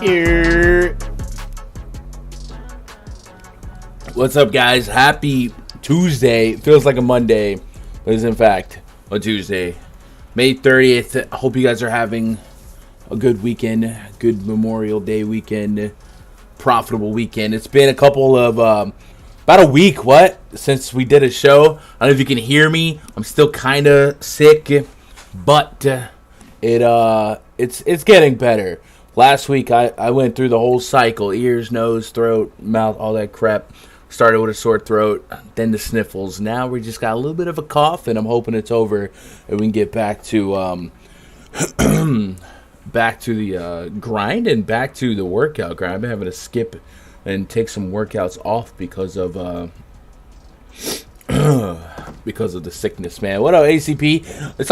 Here. What's up, guys? Happy Tuesday. Feels like a Monday, but is in fact a Tuesday. May 30th. I hope you guys are having a good weekend, good Memorial Day weekend, profitable weekend. It's been a couple of, about a week, since we did a show. I don't know if you can hear me. I'm still kind of sick, but it's getting better. Last week, I went through the whole cycle, ears, nose, throat, mouth, all that crap. Started with a sore throat, then the sniffles. Now we just got a little bit of a cough, and I'm hoping it's over, and we can get back to back to the grind and back to the workout grind. I've been having to skip and take some workouts off because of because of the sickness, man. What up, ACP? It's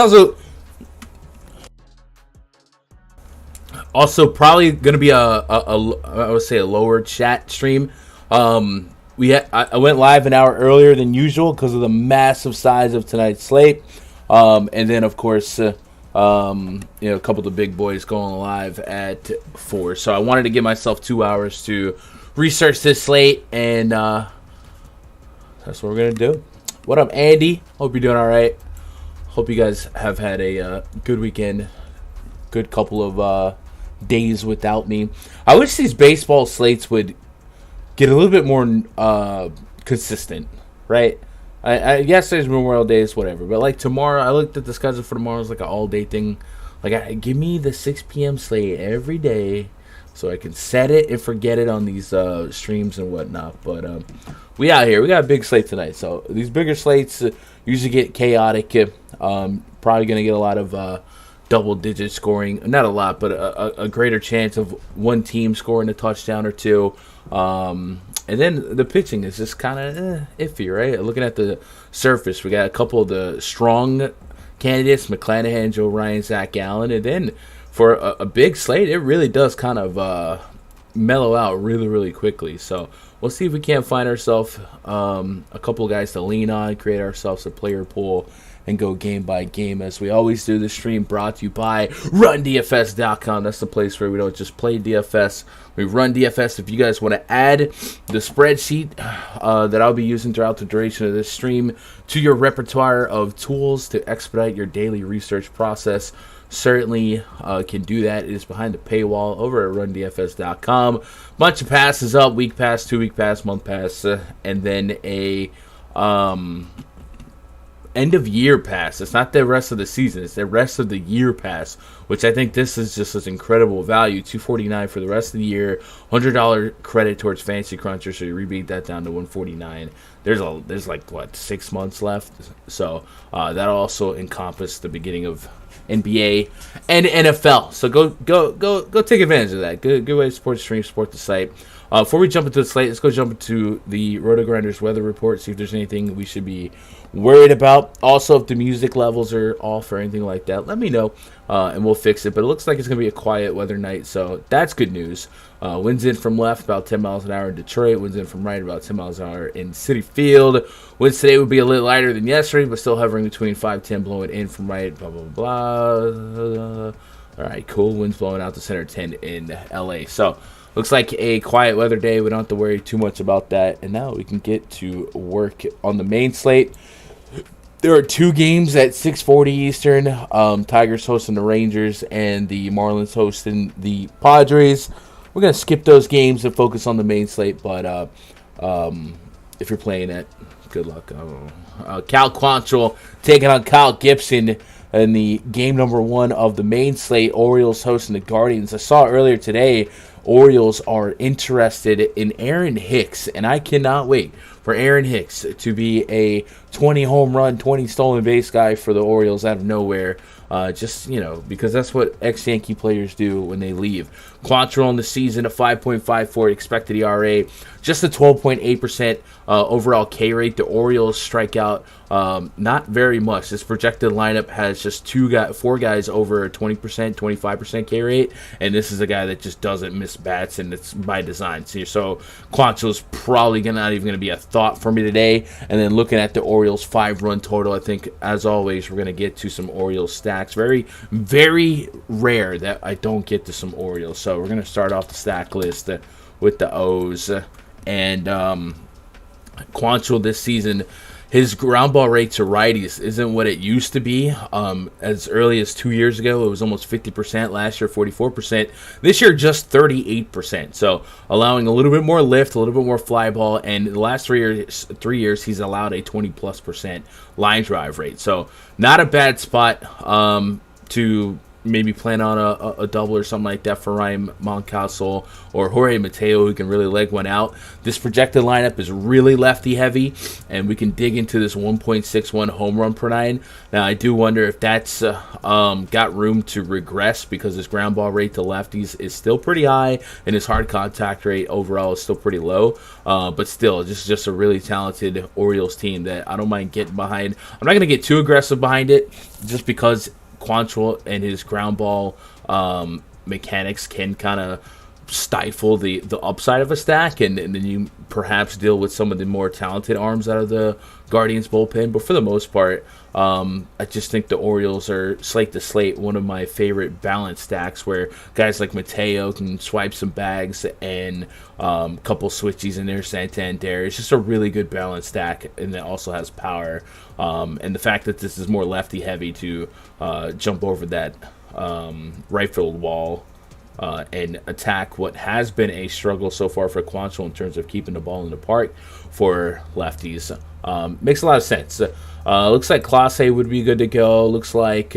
also probably gonna be I would say a lower chat stream. I went live an hour earlier than usual because of the massive size of tonight's slate, and then of course a couple of the big boys going live at 4. So I wanted to give myself 2 hours to research this slate, and that's what we're gonna do. What up, Andy? Hope you're doing all right. Hope you guys have had a good weekend, good couple of days without me. I wish these baseball slates would get a little bit more consistent, right? I guess there's Memorial Days, whatever. But like tomorrow, I looked at the schedule for tomorrow. It's like an all-day thing. Like, give me the 6 p.m. slate every day so I can set it and forget it on these streams and whatnot. But we out here. We got a big slate tonight. So these bigger slates usually get chaotic. Probably going to get a lot of double-digit scoring. Not a lot, but a greater chance of one team scoring a touchdown or two. And then the pitching is just kind of iffy, right? Looking at the surface, we got a couple of the strong candidates, McClanahan, Joe Ryan, Zach Allen. And then for a big slate, it really does kind of mellow out really, really quickly. So we'll see if we can't find ourselves a couple of guys to lean on, create ourselves a player pool, and go game by game as we always do. The stream brought to you by RunDFS.com. That's the place where we don't just play DFS. We run DFS. If you guys want to add the spreadsheet that I'll be using throughout the duration of this stream to your repertoire of tools to expedite your daily research process, certainly can do that. It is behind the paywall over at RunDFS.com. Bunch of passes up, week pass, 2 week pass, month pass, and then a end of year pass. It's not the rest of the season, it's the rest of the year pass, which I think this is just as incredible value. $249 for the rest of the year, $100 credit towards Fantasy Cruncher, so you rebeat that down to $149. There's like what, 6 months left, so that'll also encompass the beginning of NBA and NFL. So go take advantage of that. Good way to support the stream, support the site. Before we jump into the slate, let's go jump into the Roto Grinders weather report, see if there's anything we should be worried about. Also, if the music levels are off or anything like that, let me know, and we'll fix it. But it looks like it's going to be a quiet weather night, so that's good news. Winds in from left about 10 miles an hour in Detroit. Winds in from right about 10 miles an hour in Citi Field. Winds today would be a little lighter than yesterday, but still hovering between 5-10, blowing in from right, blah, blah, blah. All right, cool. Winds blowing out to center 10 in LA. So looks like a quiet weather day. We don't have to worry too much about that. And now we can get to work on the main slate. There are 2 games at 6:40 Eastern. Tigers hosting the Rangers and the Marlins hosting the Padres. We're going to skip those games and focus on the main slate. But if you're playing it, good luck. Cal Quantrill taking on Kyle Gibson in the game number 1 of the main slate. Orioles hosting the Guardians. I saw earlier today Orioles are interested in Aaron Hicks, and I cannot wait for Aaron Hicks to be a 20 home run, 20 stolen base guy for the Orioles out of nowhere. Because that's what ex-Yankee players do when they leave. Quantrill in the season, a 5.54 expected ERA, just a 12.8% overall K rate. The Orioles strike out not very much. This projected lineup has just 4 guys over a 20%, 25% K rate, and this is a guy that just doesn't miss bats, and it's by design. So Quantrill's probably not even going to be a thought for me today. And then looking at the Orioles 5-run total, I think, as always, we're going to get to some Orioles stacks. Very, very rare that I don't get to some Orioles. So we're going to start off the stack list with the O's. And Quantrill this season, his ground ball rate to righties isn't what it used to be. As early as 2 years ago, it was almost 50%. Last year, 44%. This year, just 38%. So allowing a little bit more lift, a little bit more fly ball. And the last 3 years, he's allowed a 20+% line drive rate. So not a bad spot to maybe plan on a double or something like that for Ryan Mountcastle or Jorge Mateo, who can really leg one out. This projected lineup is really lefty heavy, and we can dig into this 1.61 home run per nine. Now, I do wonder if that's got room to regress, because his ground ball rate to lefties is still pretty high, and his hard contact rate overall is still pretty low. But still, just a really talented Orioles team that I don't mind getting behind. I'm not going to get too aggressive behind it, just because Quantrill and his ground ball mechanics can kind of stifle the upside of a stack, and then you perhaps deal with some of the more talented arms out of the Guardians bullpen. But for the most part, I just think the Orioles are slate to slate one of my favorite balanced stacks, where guys like Mateo can swipe some bags and a couple switchies in there. Santander, it's just a really good balanced stack, and it also has power. And the fact that this is more lefty heavy to jump over that right field wall and attack what has been a struggle so far for Quantrill in terms of keeping the ball in the park for lefties. Makes a lot of sense. Looks like Clase would be good to go. Looks like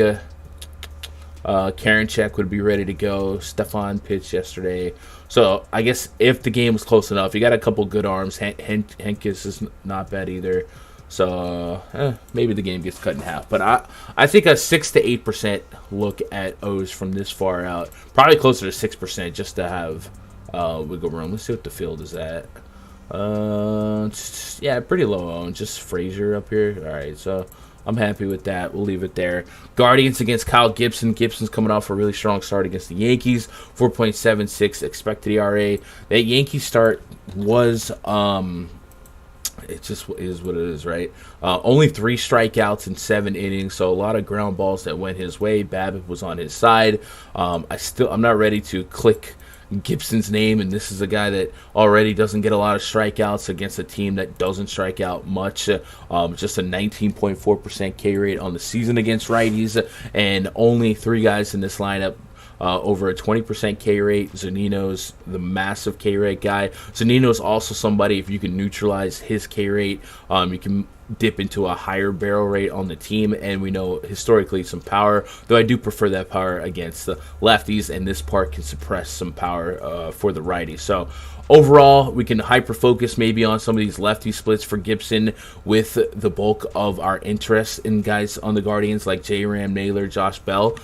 Karinchak would be ready to go. Stefan pitched yesterday. So I guess if the game was close enough, you got a couple good arms. Henkes is not bad either. So maybe the game gets cut in half. But I think a 6 to 8% look at O's from this far out. Probably closer to 6% just to have wiggle room. Let's see what the field is at. Yeah, pretty low owned. Just Frazier up here. All right, so I'm happy with that. We'll leave it there. Guardians against Kyle Gibson. Gibson's coming off a really strong start against the Yankees. 4.76 expected ERA. That Yankee start was it just is what it is, right? Only 3 strikeouts in 7 innings, so a lot of ground balls that went his way. Babbitt was on his side. I'm not ready to click Gibson's name, and this is a guy that already doesn't get a lot of strikeouts against a team that doesn't strike out much. Just a 19.4% K rate on the season against righties, and only 3 guys in this lineup over a 20% K rate. Zunino's the massive K rate guy. Zunino's also somebody, if you can neutralize his K rate, you can dip into a higher barrel rate on the team, and we know historically some power, though I do prefer that power against the lefties, and this part can suppress some power for the righties. So overall, we can hyper-focus maybe on some of these lefty splits for Gibson, with the bulk of our interest in guys on the Guardians like J-Ram, Naylor, Josh Bell.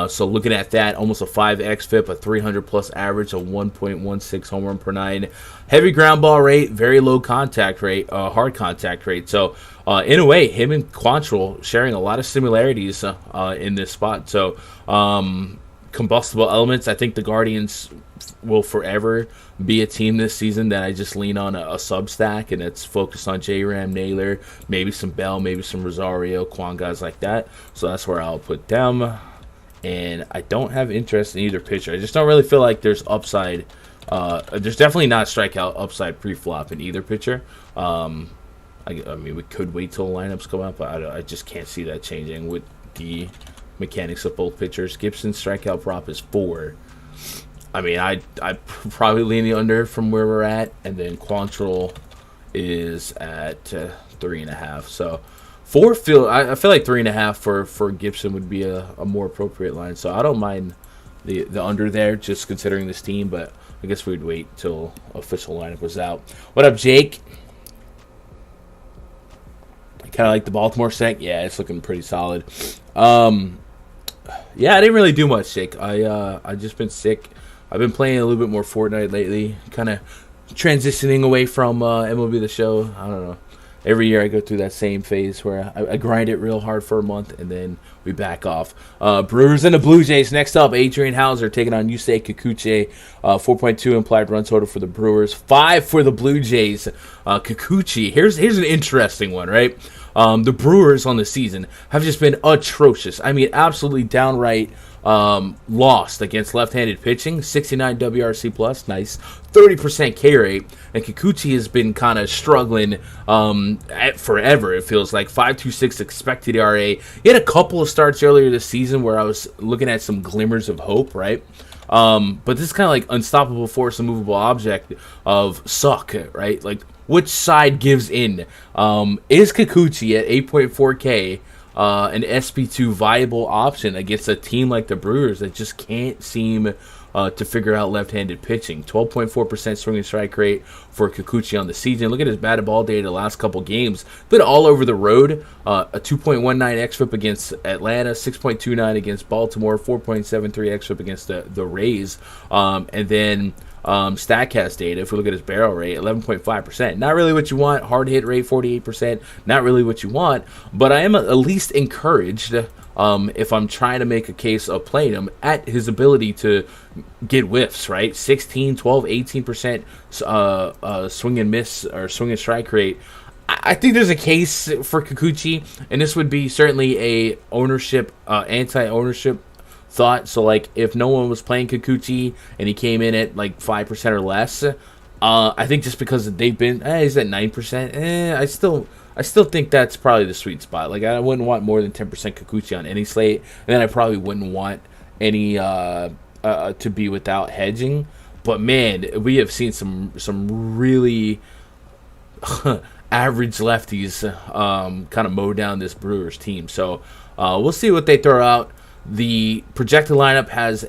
So looking at that, almost a 5x FIP, a 300-plus average, a 1.16 home run per nine. Heavy ground ball rate, very low contact rate, hard contact rate. So in a way, him and Quantrill sharing a lot of similarities in this spot. So combustible elements, I think the Guardians will forever be a team this season that I just lean on a sub stack, and it's focused on J-Ram, Naylor, maybe some Bell, maybe some Rosario, Quan, guys like that. So that's where I'll put them. And I don't have interest in either pitcher. I just don't really feel like there's upside. There's definitely not strikeout upside pre-flop in either pitcher. I mean, we could wait till lineups come out, but I just can't see that changing with the mechanics of both pitchers. Gibson's strikeout prop is 4. I mean, I probably lean the under from where we're at, and then Quantrill is at 3.5. So 4 I feel like 3.5 for Gibson would be a more appropriate line. So I don't mind the under there, just considering this team, but I guess we'd wait till official lineup was out. What up, Jake? Kind of like the Baltimore stack. Yeah, it's looking pretty solid. Yeah, I didn't really do much, Jake. I just been sick. I've been playing a little bit more Fortnite lately, kind of transitioning away from MLB The Show. I don't know. Every year I go through that same phase where I grind it real hard for a month, and then we back off. Brewers and the Blue Jays. Next up, Adrian Hauser taking on Yusei Kikuchi. 4.2 implied run total for the Brewers. 5 for the Blue Jays. Kikuchi, here's an interesting one, right? The Brewers on the season have just been atrocious. I mean, absolutely downright lost against left-handed pitching. 69 WRC plus, nice. 30% K rate, and Kikuchi has been kind of struggling forever. It feels like 5.26 expected ERA. He had a couple of starts earlier this season where I was looking at some glimmers of hope, right? But this is kind of like unstoppable force, immovable object of suck, right? Like, which side gives in? Is Kikuchi at 8.4K an SP2 viable option against a team like the Brewers that just can't seem to figure out left-handed pitching. 12.4% swing and strike rate for Kikuchi on the season. Look at his batted ball data the last couple games. Been all over the road. A 2.19 xFIP against Atlanta, 6.29 against Baltimore, 4.73 xFIP against the Rays. And then Statcast data, if we look at his barrel rate, 11.5%. Not really what you want. Hard hit rate, 48%. Not really what you want. But I am at least encouraged if I'm trying to make a case of playing him at his ability to get whiffs, right? 16, 12, 18% swing and miss or swing and strike rate. I think there's a case for Kikuchi, and this would be certainly a ownership, anti-ownership thought. So, like, if no one was playing Kikuchi and he came in at like 5% or less, I think just because they've been, he's at 9%. I still think that's probably the sweet spot. Like, I wouldn't want more than 10% Kikuchi on any slate, and then I probably wouldn't want any to be without hedging. But man, we have seen some really average lefties kind of mow down this Brewers team. So we'll see what they throw out. The projected lineup has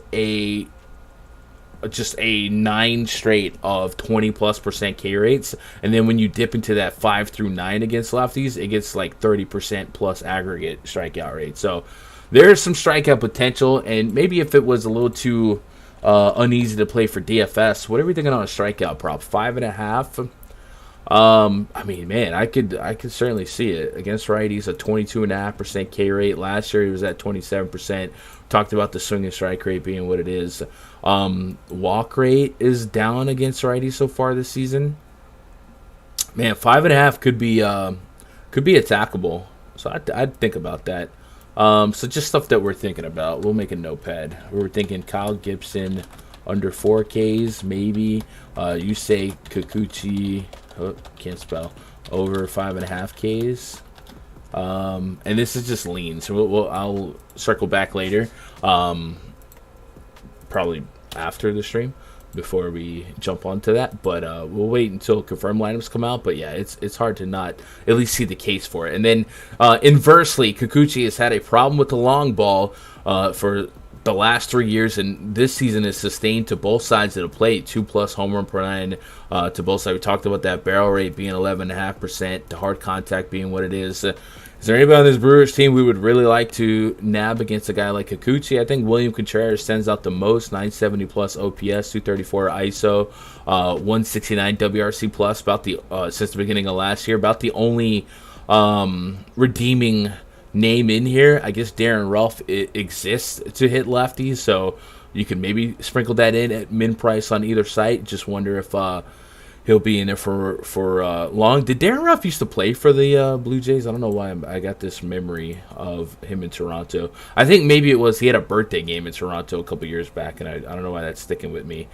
just a 9 straight of 20+% K rates, and then when you dip into that 5 through 9 against lefties, it gets like 30% plus aggregate strikeout rate. So there's some strikeout potential, and maybe if it was a little too uneasy to play for DFS, what are we thinking on a strikeout prop? 5.5. I mean, man, I could certainly see it against righties. A 22.5% K rate. Last year he was at 27%. Talked about the swing and strike rate being what it is. Walk rate is down against righties so far this season. Man, 5.5 could be attackable. So I'd think about that. So just stuff that we're thinking about. We'll make a notepad. We're thinking Kyle Gibson under 4Ks maybe. You say Kikuchi. Oh, can't spell. Over 5.5 Ks. And this is just lean, so I'll circle back later. Probably after the stream before we jump onto that. But we'll wait until confirmed lineups come out. But yeah, it's hard to not at least see the case for it. And then inversely, Kikuchi has had a problem with the long ball for the last 3 years, and this season is sustained to both sides of the plate. 2+ home run per 9 to both sides. We talked about that barrel rate being 11.5%, the hard contact being what it is. Is there anybody on this Brewers team we would really like to nab against a guy like Kikuchi? I think William Contreras stands out the most. 970 plus OPS, 234 ISO, 169 WRC plus. About the since the beginning of last year, about the only redeeming name in here. I guess Darren Ruff exists to hit lefties, so you can maybe sprinkle that in at min price on either site. Just wonder if he'll be in there for long. Did Darren Ruff used to play for the Blue Jays? I don't know why I got this memory of him in Toronto. I think maybe it was he had a birthday game in Toronto a couple years back, and I don't know why that's sticking with me.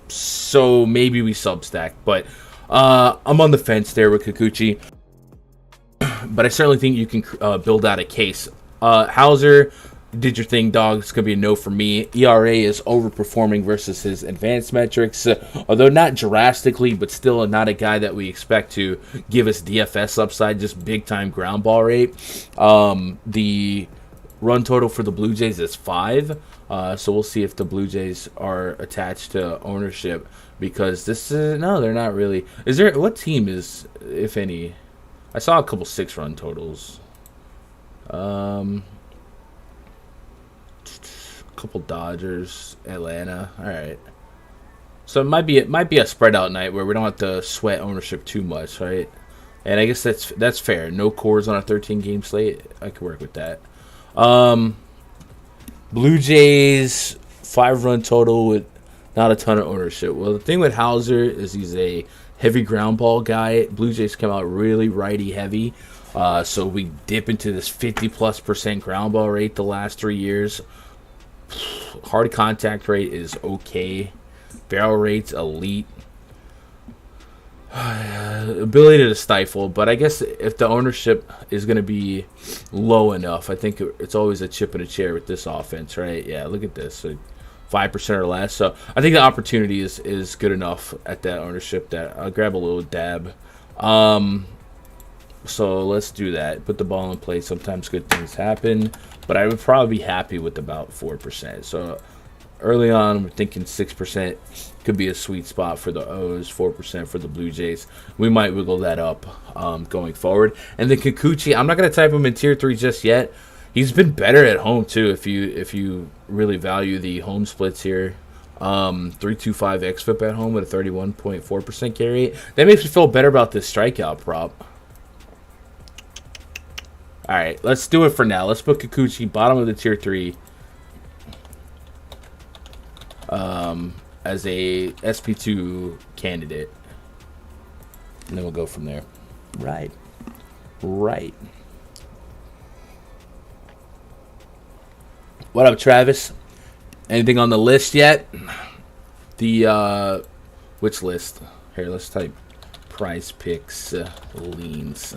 So maybe we substack, but I'm on the fence there with Kikuchi. But I certainly think you can build out a case. Hauser, did your thing, dog. It's going to be a no for me. ERA is overperforming versus his advanced metrics. Although not drastically, but still not a guy that we expect to give us DFS upside, just big-time ground ball rate. The run total for the Blue Jays is 5. So we'll see if the Blue Jays are attached to ownership. Because this is... No, they're not really. Is there... What team is, if any... I saw a couple 6-run totals. A couple Dodgers, Atlanta. All right. So it might be a spread out night where we don't have to sweat ownership too much, right? And I guess that's fair. No cores on a 13-game slate. I could work with that. Blue Jays 5-run total with not a ton of ownership. Well, the thing with Hauser is he's a heavy ground ball guy. Blue Jays come out really righty heavy. So we dip into this 50+% ground ball rate the last 3 years. Hard contact rate is okay. Barrel rate's elite. Ability to stifle, but I guess if the ownership is going to be low enough, I think it's always a chip in a chair with this offense, right? Yeah, look at this. 5% or less. So I think the opportunity is good enough at that ownership that I'll grab a little dab. So let's do that. Put the ball in play. Sometimes good things happen, but I would probably be happy with about 4%. So early on, we're thinking 6% could be a sweet spot for the O's, 4% for the Blue Jays. We might wiggle that up going forward. And then Kikuchi, I'm not going to type him in tier 3 just yet. He's been better at home too. If you really value the home splits here, 3.25 xFIP at home with a 31.4% carry rate. That makes me feel better about this strikeout prop. All right, let's do it for now. Let's put Kikuchi bottom of the tier 3 as a SP2 candidate, and then we'll go from there. Right. What up, Travis? Anything on the list yet? The which list? Here, let's type PrizePicks leans.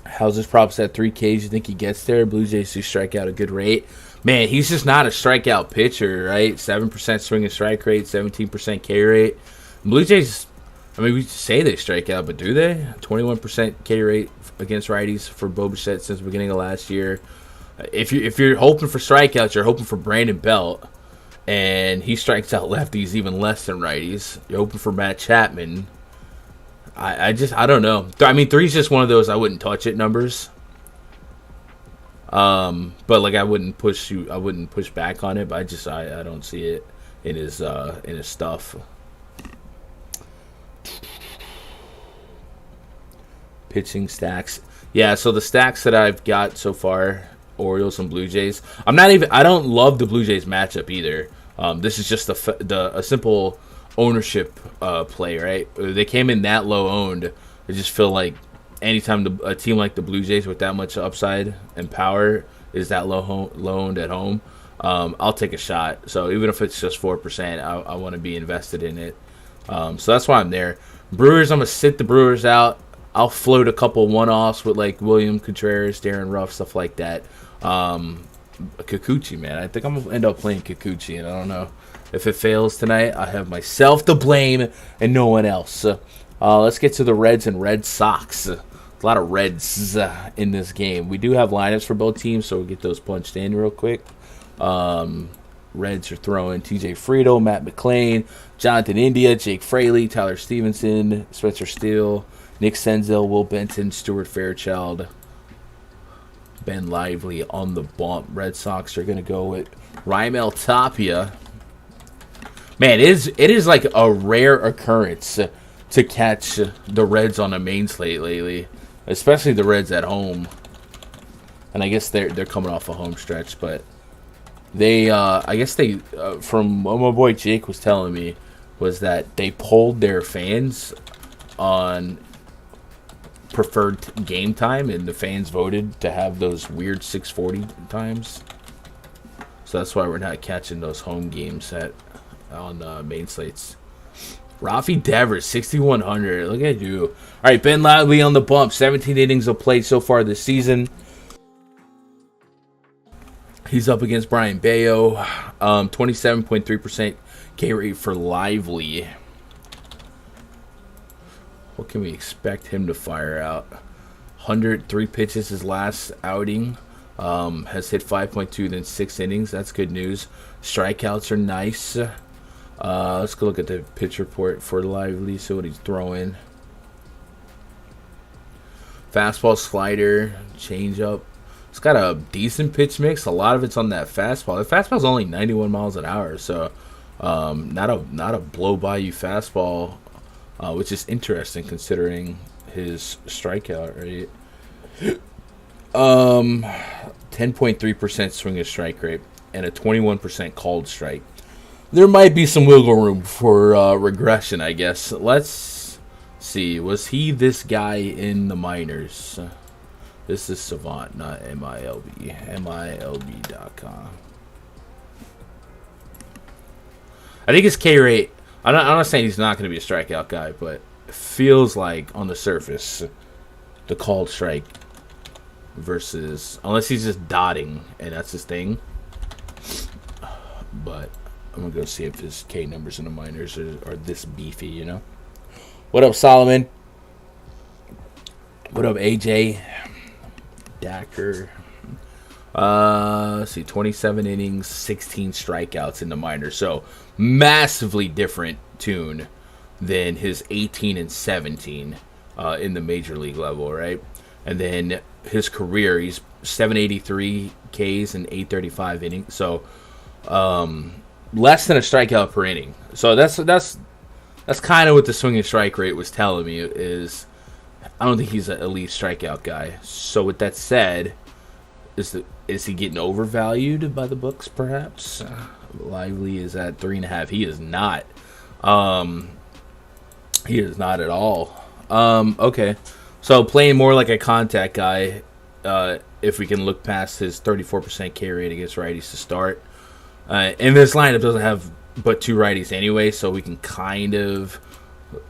How's his props at 3Ks? You think he gets there? Blue Jays do strike out a good rate. Man, he's just not a strikeout pitcher, right? 7% swing and strike rate, 17% K rate. Blue Jays, I mean, we say they strike out, but do they? 21% K rate against righties for Bo Bichette since the beginning of last year. If you're hoping for strikeouts, you're hoping for Brandon Belt, and he strikes out lefties even less than righties. You're hoping for Matt Chapman. I don't know. I mean, 3's just one of those I wouldn't touch it numbers. But like I wouldn't push back on it. But I don't see it in his stuff. Pitching stacks. Yeah, so the stacks that I've got so far, Orioles and Blue Jays. I don't love the Blue Jays matchup either. This is just a simple ownership play, right? They came in that low owned. I just feel like anytime a team like the Blue Jays with that much upside and power is that low owned at home, I'll take a shot. So even if it's just 4%, I want to be invested in it. So that's why I'm there. Brewers, I'm going to sit the Brewers out. I'll float a couple one-offs with like William Contreras, Darren Ruff, stuff like that. Kikuchi, man. I think I'm going to end up playing Kikuchi, and I don't know. If it fails tonight, I have myself to blame and no one else. Let's get to the Reds and Red Sox. A lot of Reds in this game. We do have lineups for both teams, so we'll get those punched in real quick. Reds are throwing TJ Friedl, Matt McClain, Jonathan India, Jake Fraley, Tyler Stevenson, Spencer Steele, Nick Senzel, Will Benton, Stuart Fairchild, Ben Lively on the bump. Red Sox are going to go with Raimel Tapia. Man, it is like a rare occurrence to catch the Reds on a main slate lately, especially the Reds at home. And I guess they're coming off a home stretch, but they from what my boy Jake was telling me was that they polled their fans on preferred game time, and the fans voted to have those weird 6:40 times. So that's why we're not catching those home games on main slates. Rafi Devers, 6,100. Look at you. All right, Ben Lively on the bump. 17 innings of play so far this season. He's up against Brian Bayo. 27.3% K rate for Lively. What can we expect him to fire out? 103 pitches his last outing. Has hit 5.2 then 6 innings. That's good news. Strikeouts are nice. Let's go look at the pitch report for Lively, see what he's throwing. Fastball, slider, changeup. It's got a decent pitch mix. A lot of it's on that fastball. The fastball's only 91 miles an hour, so not a blow by you fastball, which is interesting considering his strikeout rate. 10.3% swing and strike rate and a 21% called strike. There might be some wiggle room for regression, I guess. Let's see. Was he this guy in the minors? This is Savant, not MILB. MILB.com. I think his K rate, I'm not saying he's not going to be a strikeout guy, but it feels like on the surface, the called strike versus, unless he's just dotting and that's his thing. But I'm going to go see if his K numbers in the minors are this beefy, you know? What up, Solomon? What up, AJ? Dacker. Let's see, 27 innings, 16 strikeouts in the minors. So massively different tune than his 18 and 17 in the major league level, right? And then his career, he's 783 Ks and 835 innings. So less than a strikeout per inning. So that's kind of what the swinging strike rate was telling me. Is I don't think he's an elite strikeout guy. So with that said, is he getting overvalued by the books? Perhaps. Lively is at 3.5. He is not. He is not at all. Okay, so playing more like a contact guy. If we can look past his 34% K rate against righties to start, and this lineup doesn't have but 2 righties anyway, so we can kind of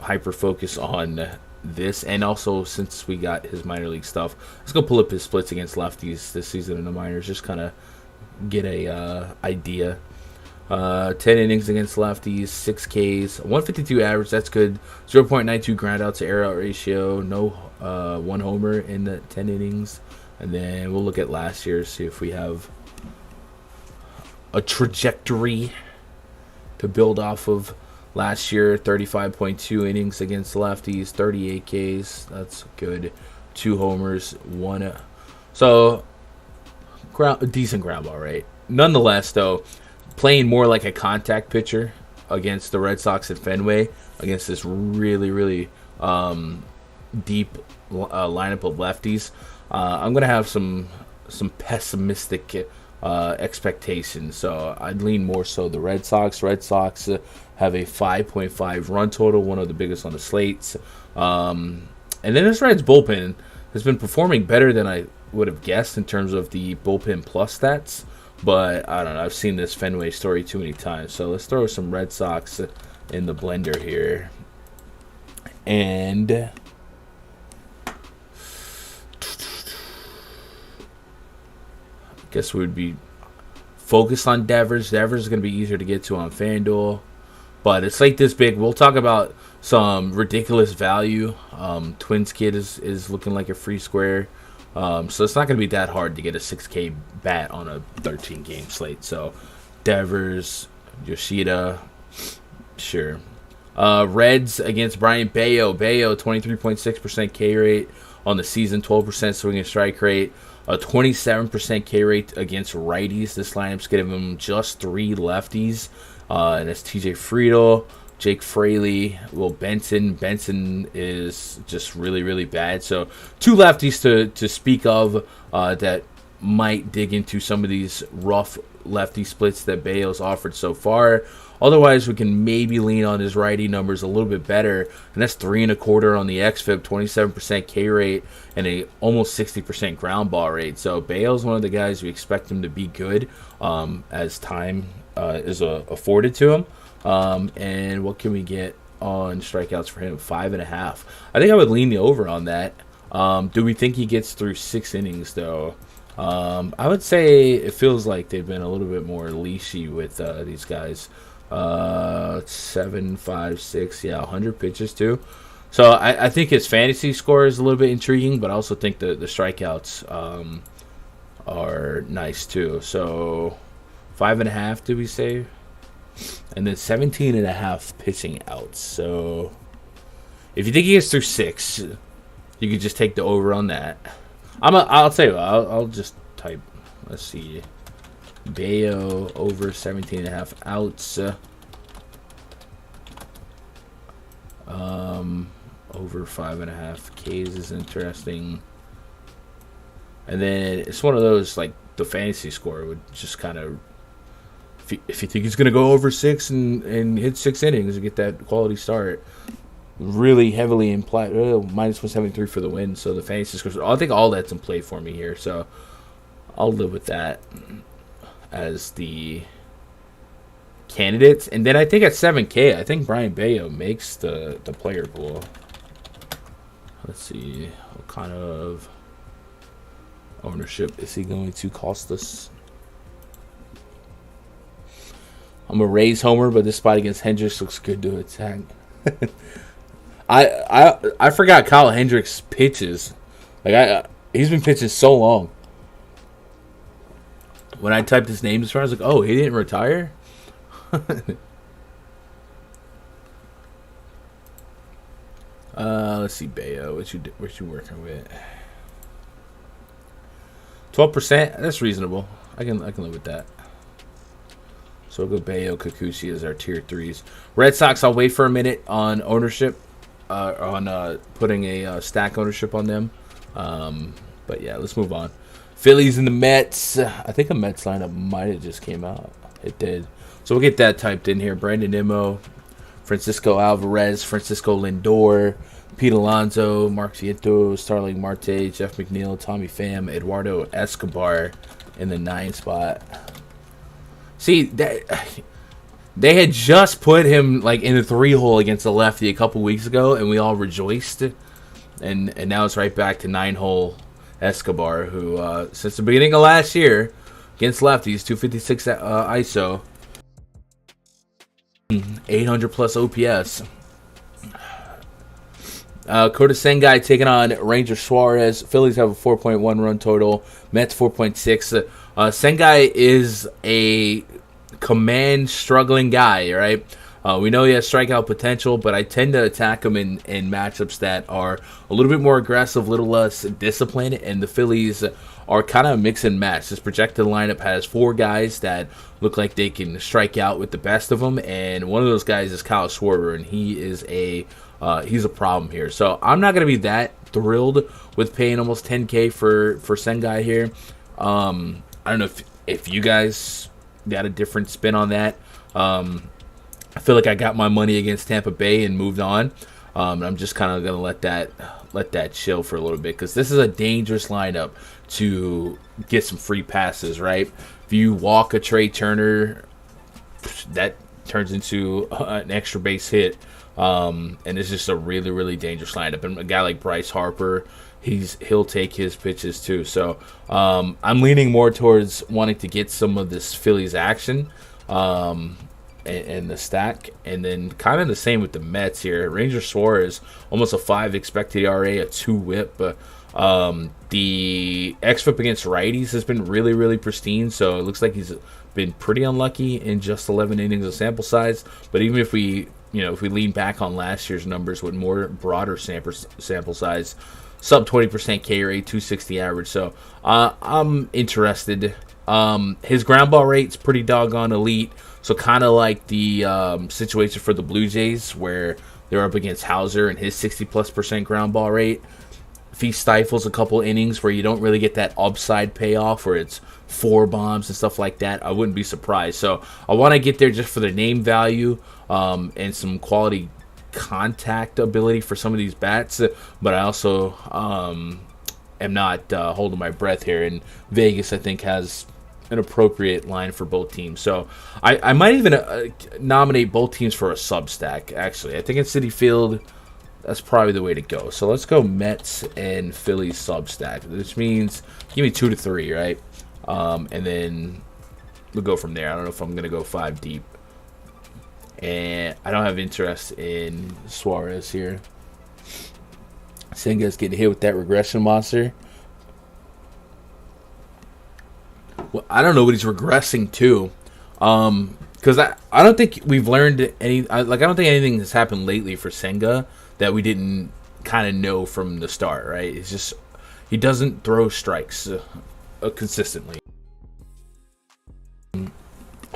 hyper focus on this. And also, since we got his minor league stuff, let's go pull up his splits against lefties this season in the minors, just kind of get a idea. 10 innings against lefties, 6 Ks, 152 average, that's good. 0.92 ground out to air out ratio, no 1 homer in the 10 innings. And then we'll look at last year, see if we have a trajectory to build off of. Last year, 35.2 innings against lefties, 38 Ks. That's good. 2 homers, 1. So, decent ground ball rate. Nonetheless, though, playing more like a contact pitcher against the Red Sox at Fenway, against this really, really deep lineup of lefties, I'm going to have some pessimistic expectations. So I'd lean more so the Red Sox. Red Sox have a 5.5 run total, one of the biggest on the slates. And then this Reds bullpen has been performing better than I would have guessed in terms of the bullpen plus stats. But I don't know. I've seen this Fenway story too many times. So let's throw some Red Sox in the blender here. And I guess we would be focused on Devers. Devers is going to be easier to get to on Fanduel. But it's like this big. We'll talk about some ridiculous value. Twins kid is looking like a free square. So it's not going to be that hard to get a 6K bat on a 13-game slate. So Devers, Yoshida, sure. Reds against Brian Bayo. Bayo, 23.6% K rate on the season, 12% swinging strike rate, a 27% K rate against righties. This lineup's giving him just 3 lefties. And it's TJ Friedel, Jake Fraley, Will Benson. Benson is just really, really bad. So 2 lefties to speak of that might dig into some of these rough lefty splits that Bayo's offered so far. Otherwise, we can maybe lean on his righty numbers a little bit better, and that's 3.25 on the XFIP, 27% K rate, and a almost 60% ground ball rate. So Bayo's one of the guys we expect him to be good as time is afforded to him. And what can we get on strikeouts for him? 5.5. I think I would lean the over on that. Do we think he gets through 6 innings though? I would say it feels like they've been a little bit more leashy with these guys. 7, 5, 6, 100 pitches too. So I think his fantasy score is a little bit intriguing, but I also think the strikeouts are nice too. So 5.5, did we say? And then 17.5 pitching outs. So if you think he gets through 6, you could just take the over on that. I'll tell you, I'll just type. Let's see, Bayo over 17.5 outs. Over 5.5 Ks is interesting. And then it's one of those, like, the fantasy score would just kind of, if you think he's going to go over 6 and hit 6 innings and get that quality start, really heavily implied, minus 173 for the win. So the fantasy score, I think all that's in play for me here. So I'll live with that as the candidates. And then I think at 7K, I think Brian Bayo makes the player pool. Let's see, what kind of ownership is he going to cost us? I'm a Rays homer, but this spot against Hendricks looks good to attack. I forgot Kyle Hendricks pitches. He's been pitching so long. When I typed his name as far, I was like, oh, he didn't retire? Let's see, Bayo. What you working with? 12%. That's reasonable. I can live with that. So we'll go Bayo, Kikuchi as our tier 3s. Red Sox, I'll wait for a minute on ownership, on putting a stack ownership on them. But yeah, let's move on. Phillies and the Mets. I think a Mets lineup might have just came out. It did. So we'll get that typed in here. Brandon Nimmo, Francisco Alvarez, Francisco Lindor, Pete Alonso, Mark Vientos, Starling Marte, Jeff McNeil, Tommy Pham, Eduardo Escobar in the 9 spot. See, they had just put him like in the 3-hole against the lefty a couple weeks ago, and we all rejoiced. And now it's right back to 9-hole Escobar, who since the beginning of last year against lefties, 256 ISO, 800 plus OPS. Curtis Sengai taking on Ranger Suarez. Phillies have a 4.1 run total. Mets 4.6. Sengai is a command struggling guy, right? We know he has strikeout potential, but I tend to attack him in matchups that are a little bit more aggressive, a little less disciplined, and the Phillies are kind of mix and match. This projected lineup has 4 guys that look like they can strike out with the best of them, and one of those guys is Kyle Schwarber, and he's a problem here. So I'm not going to be that thrilled with paying almost $10K for Sengai here. I don't know if you guys got a different spin on that. I feel like I got my money against Tampa Bay and moved on. I'm just kind of going to let that chill for a little bit, because this is a dangerous lineup to get some free passes, right? If you walk a Trey Turner, that turns into an extra base hit. And it's just a really, really dangerous lineup. And a guy like Bryce Harper, he'll take his pitches too. So I'm leaning more towards wanting to get some of this Phillies action and the stack. And then kind of the same with the Mets here. Ranger Suarez, almost a 5 expected ERA, a 2 whip. The xFIP against righties has been really, really pristine. So it looks like he's been pretty unlucky in just 11 innings of sample size. But even if we lean back on last year's numbers with more broader sample size, sub 20% K rate, 260 average. So I'm interested. His ground ball rate's pretty doggone elite. So kind of like the situation for the Blue Jays where they're up against Hauser and his 60+% ground ball rate. If he stifles a couple innings where you don't really get that upside payoff where it's 4 bombs and stuff like that, I wouldn't be surprised. So I want to get there just for the name value and some quality contact ability for some of these bats. But I also am not holding my breath here. And Vegas, I think, has an appropriate line for both teams. So I might even nominate both teams for a sub-stack, actually. I think in Citi Field, that's probably the way to go. So let's go Mets and Phillies sub-stack, which means give me 2 to 3, right? And then we'll go from there. I don't know if I'm going to go 5 deep. And I don't have interest in Suarez here. Senga's getting hit with that regression monster. Well, I don't know what he's regressing to. Because I don't think we've learned any. I don't think anything has happened lately for Senga that we didn't kind of know from the start, right? It's just he doesn't throw strikes consistently.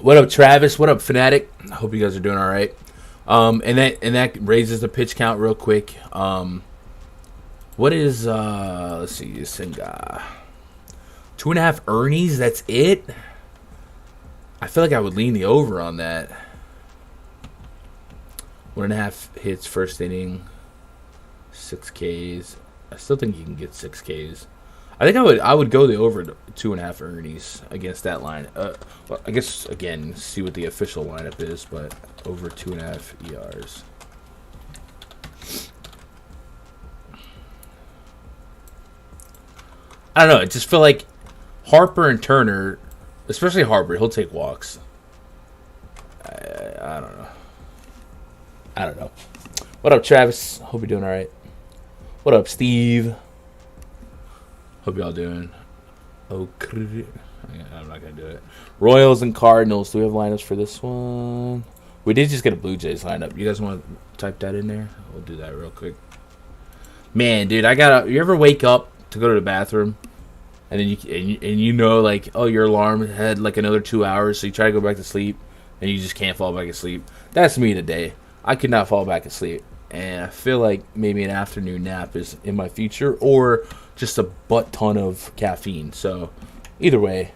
What up, Travis? What up, Fanatic? I hope you guys are doing all right. And that raises the pitch count real quick. What is let's see, Senga 2.5 Ernies? That's it. I feel like I would lean the over on that. 1.5 hits first inning, 6 Ks. I still think you can get 6 Ks. I think I would go the over 2.5 Ernies against that line. Well, I guess again, see what the official lineup is, but over 2.5 ERs. I don't know. I just feel like Harper and Turner, especially Harper, he'll take walks. I don't know. I don't know. What up, Travis? Hope you're doing all right. What up, Steve? Hope y'all doing okay. I'm not going to do it. Royals and Cardinals. Do we have lineups for this one? We did just get a Blue Jays lineup. You guys want to type that in there? We'll do that real quick. Man, dude, you ever wake up to go to the bathroom and then you know, like, oh, your alarm had like another 2 hours, so you try to go back to sleep and you just can't fall back asleep? That's me today. I could not fall back asleep, and I feel like maybe an afternoon nap is in my future, or just a butt ton of caffeine. So either way,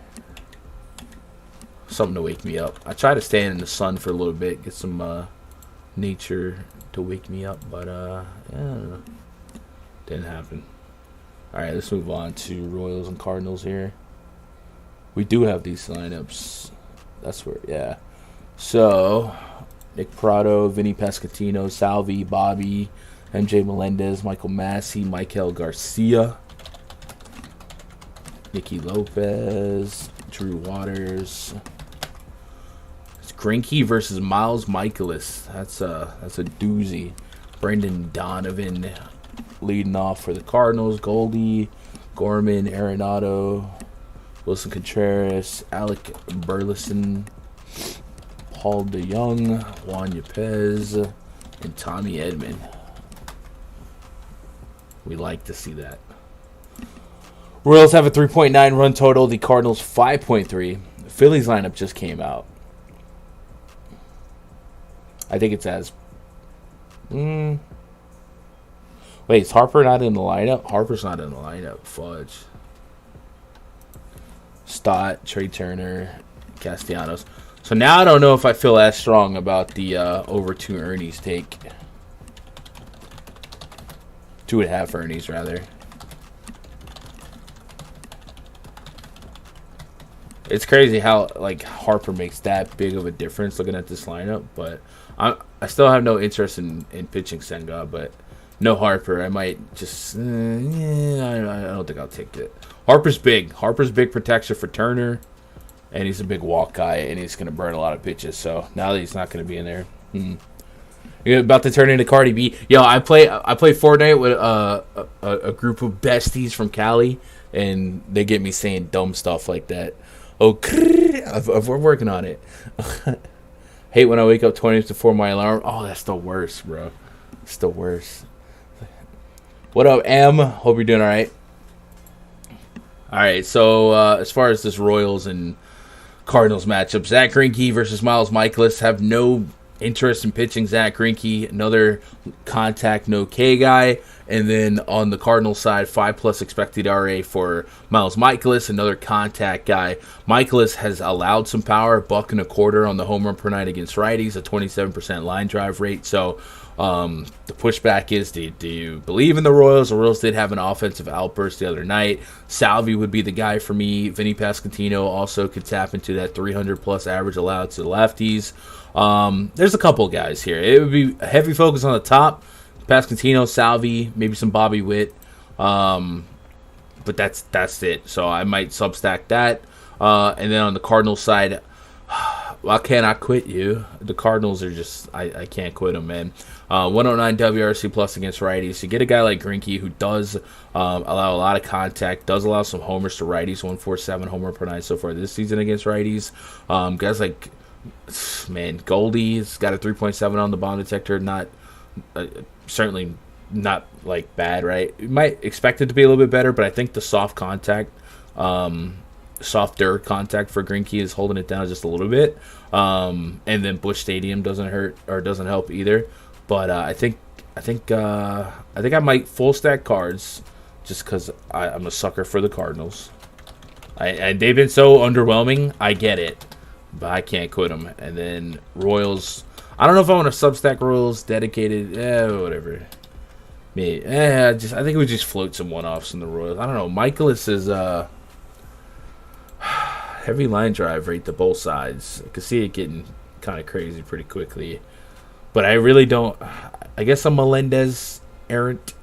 something to wake me up. I try to stand in the sun for a little bit, get some nature to wake me up, but yeah, I don't know. Didn't happen. All right, let's move on to Royals and Cardinals here. We do have these lineups. That's where, yeah. So, Nick Prado, Vinny Pasquantino, Salvi, Bobby, MJ Melendez, Michael Massey, Michael Garcia, Nicky Lopez, Drew Waters. It's Greinke versus Miles Michaelis. That's a doozy. Brendan Donovan leading off for the Cardinals. Goldie, Gorman, Arenado, Wilson Contreras, Alec Burleson, Paul DeYoung, Juan Yepez, and Tommy Edman. We like to see that. Royals have a 3.9 run total. The Cardinals 5.3. The Phillies lineup just came out. I think it's as... Wait, is Harper not in the lineup? Harper's not in the lineup. Fudge. Stott, Trey Turner, Castellanos. So now I don't know if I feel as strong about the over 2 Ernie's take. 2.5 Ernie's, rather. It's crazy how like Harper makes that big of a difference looking at this lineup, but I still have no interest in pitching Senga, but no Harper. I might just I don't think I'll take it. Harper's big. Harper's big protection for Turner, and he's a big walk guy, and he's going to burn a lot of pitches. So now that he's not going to be in there, you're about to turn into Cardi B. Yo, I play Fortnite with a group of besties from Cali, and they get me saying dumb stuff like that. Oh, we're working on it. Hate when I wake up 20 minutes before my alarm. Oh, that's the worst, bro. It's the worst. What up, Em? Hope you're doing all right. All right, so as far as this Royals and Cardinals matchup, Zach Greinke versus Miles Michaelis. Have no interest in pitching Zach Greinke, another contact no K guy. And then on the Cardinals side, 5+ expected RA for Miles Michaelis, another contact guy. Michaelis has allowed some power, $1.25 on the home run per night against righties, a 27% line drive rate. So the pushback is, do you believe in the Royals? The Royals did have an offensive outburst the other night. Salvi would be the guy for me. Vinny Pasquantino also could tap into that 300+ average allowed to the lefties. There's a couple guys here. It would be a heavy focus on the top. Pasquantino, Salvi, maybe some Bobby Witt. But that's it. So I might substack that. And then on the Cardinals side, why can't I quit you? The Cardinals are just, I can't quit them, man. 109 WRC plus against righties. You get a guy like Greinke who does allow a lot of contact, does allow some homers to righties, 147 homer per night so far this season against righties. Guys like, man, Goldie's got a 3.7 on the bomb detector, not certainly not like bad, right? You might expect it to be a little bit better, but I think the softer contact for Greinke is holding it down just a little bit. And then Busch Stadium doesn't hurt or doesn't help either. But I think I might full stack cards just because I'm a sucker for the Cardinals. And they've been so underwhelming. I get it, but I can't quit them. And then Royals. I don't know if I want to substack Royals dedicated. Whatever. I think we just float some one-offs in the Royals. I don't know. Michaelis is heavy line drive rate to both sides. I could see it getting kind of crazy pretty quickly. But I really don't. I guess a Melendez errant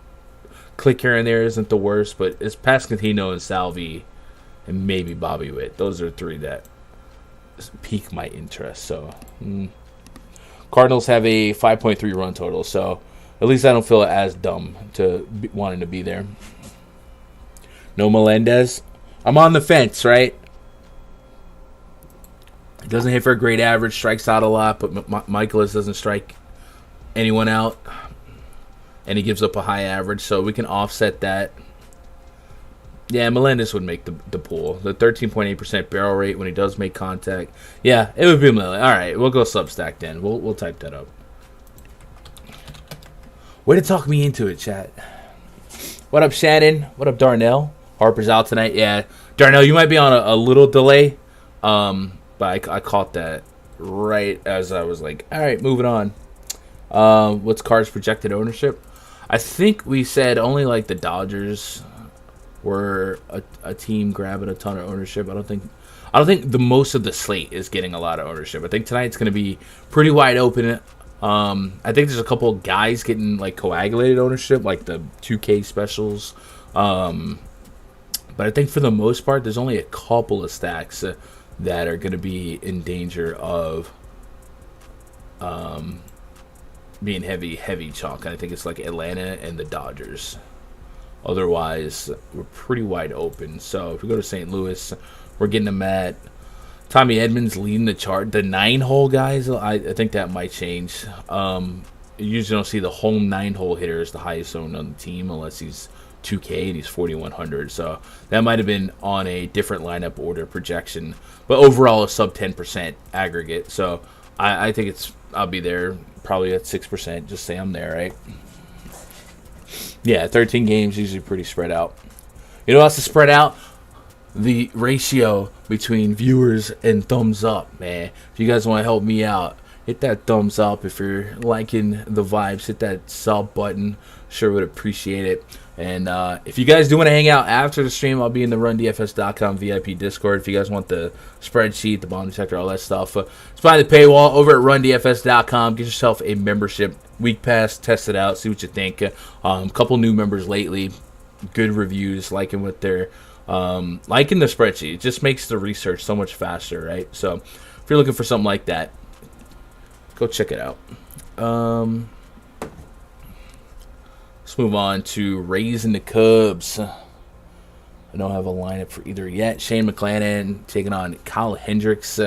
click here and there isn't the worst, but it's Pasquantino and Salvi and maybe Bobby Witt. Those are three that pique my interest. So Cardinals have a 5.3 run total, so at least I don't feel as dumb to wanting to be there. No Melendez. I'm on the fence, right? He doesn't hit for a great average, strikes out a lot, but Michaelis doesn't strike anyone out. And he gives up a high average, so we can offset that. Yeah, Melendez would make the pool. The 13.8% barrel rate when he does make contact. Yeah, it would be Melendez. All right, we'll go Substack then. We'll type that up. Way to talk me into it, chat. What up, Shannon? What up, Darnell? Harper's out tonight. Yeah, Darnell, you might be on a little delay. But I caught that right as I was like, all right, moving on. What's Cards' projected ownership? I think we said only like the Dodgers were a team grabbing a ton of ownership. I don't think the most of the slate is getting a lot of ownership. I think tonight's going to be pretty wide open. I think there's a couple of guys getting like coagulated ownership, like the 2K specials. But I think for the most part, there's only a couple of stacks that are going to be in danger of being heavy chalk. And I think it's like Atlanta and the Dodgers. Otherwise, we're pretty wide open. So if we go to St. Louis, we're getting them at Tommy Edmonds leading the chart. The 9-hole guys, I think that might change. You usually don't see the home 9-hole hitter as the highest owned on the team unless he's 2K and he's 4,100. So that might have been on a different lineup order projection. But overall, a sub 10% aggregate. So I think I'll be there probably at 6%. Just say I'm there, right? Yeah, 13 games, usually pretty spread out. You know what else is spread out? The ratio between viewers and thumbs up, man. If you guys want to help me out, hit that thumbs up. If you're liking the vibes, hit that sub button. Sure would appreciate it. And if you guys do want to hang out after the stream, I'll be in the RunDFS.com VIP Discord. If you guys want the spreadsheet, the bond detector, all that stuff, it's behind the paywall over at RunDFS.com. Get yourself a membership. Week pass, test it out, see what you think. Couple new members lately, good reviews, liking what they're liking the spreadsheet. It just makes the research so much faster, right? So if you're looking for something like that, go check it out. Let's move on to Rays and the Cubs. I don't have a lineup for either yet. Shane McClanahan taking on Kyle Hendricks.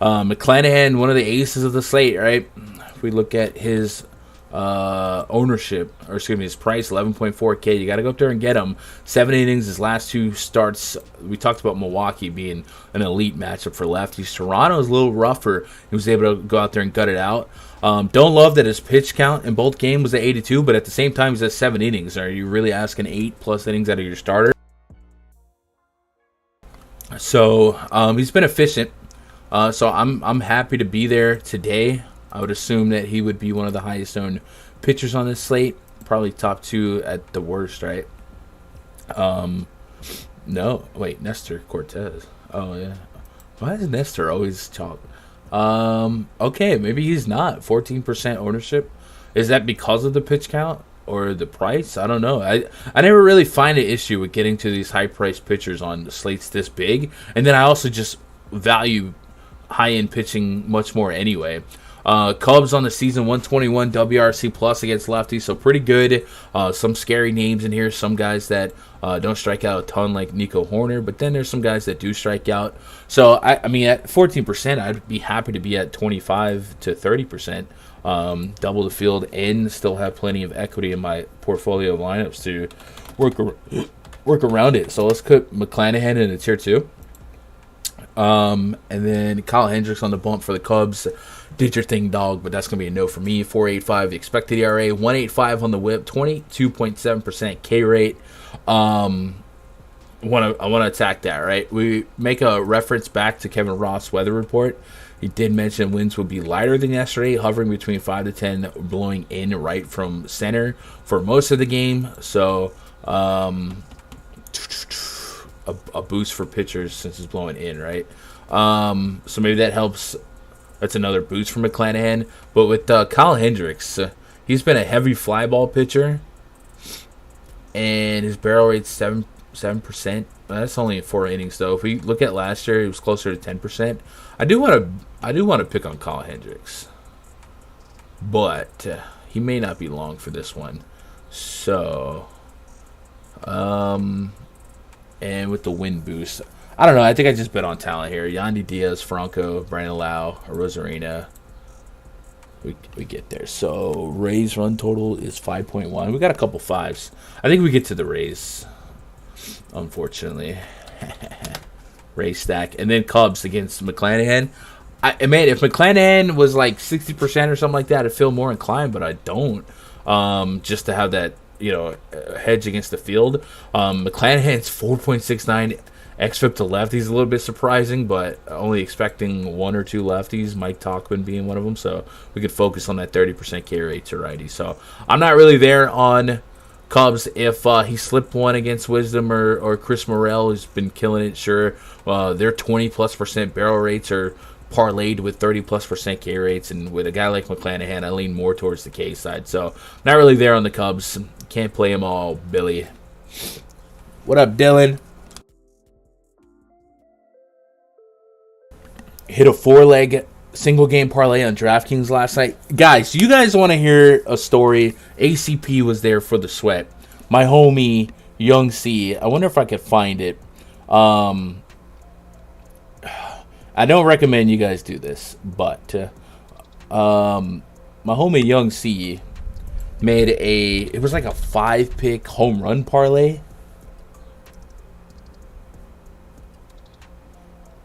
McClanahan, one of the aces of the slate, right? If we look at his ownership, or excuse me, his price, 11.4K. You got to go up there and get him. 7 innings, his last 2 starts. We talked about Milwaukee being an elite matchup for lefties. Toronto is a little rougher. He was able to go out there and gut it out. Don't love that his pitch count in both games was at 82, but at the same time, he's at 7 innings. Are you really asking 8+ innings out of your starter? So he's been efficient. So I'm happy to be there today. I would assume that he would be one of the highest owned pitchers on this slate. Probably top 2 at the worst, right? No, wait, Nestor Cortez. Oh, yeah. Why is Nestor always chalk? Okay, maybe he's not. 14% ownership. Is that because of the pitch count or the price? I don't know. I never really find an issue with getting to these high-priced pitchers on the slates this big. And then I also just value high-end pitching much more anyway. Cubs on the season, 121 WRC plus against lefties, so pretty good. Some scary names in here. Some guys that don't strike out a ton, like Nico Horner, but then there's some guys that do strike out. So I mean, at 14%, I'd be happy to be at 25 to 30%, double the field, and still have plenty of equity in my portfolio of lineups to work around it. So let's put McClanahan in a tier 2. And then Kyle Hendricks on the bump for the Cubs. Did your thing, dog, but that's going to be a no for me. 4.85 the expected ERA, 1.85 on the whip, 22.7% K rate. I want to attack that, right? We make a reference back to Kevin Roth's weather report. He did mention winds would be lighter than yesterday, hovering between 5 to 10, blowing in right from center for most of the game. So a boost for pitchers since it's blowing in, right? So maybe that helps. That's another boost for McClanahan. But with Kyle Hendricks, he's been a heavy fly ball pitcher, and his barrel rate's 7%. That's only 4 innings, though. If we look at last year, it was closer to 10%. I do want to pick on Kyle Hendricks, but he may not be long for this one. So, And with the win boost, I don't know. I think I just bet on talent here. Yandy Diaz, Franco, Brandon Lau, Rosarina. We get there. So Rays run total is 5.1. We got a couple fives. I think we get to the Rays, unfortunately. Rays stack. And then Cubs against McClanahan. Man, if McClanahan was like 60% or something like that, I'd feel more inclined, but I don't. Just to have that, hedge against the field. McClanahan's 4.69 xFIP to lefties, a little bit surprising, but only expecting one or two lefties, Mike Talkman being one of them, so we could focus on that 30% K rate to righty. So I'm not really there on Cubs. If he slipped one against Wisdom or Chris Morel, who's been killing it, sure. Their 20+% barrel rates are parlayed with 30+% K rates, and with a guy like McClanahan, I lean more towards the K side. So not really there on the Cubs. Can't play them all, Billy. What up, Dylan? Hit a 4-leg single game parlay on DraftKings last night. Guys, you guys want to hear a story? ACP was there for the sweat. My homie, Young C. I wonder if I could find it. I don't recommend you guys do this, but my homie Young C made it was like a 5-pick home run parlay.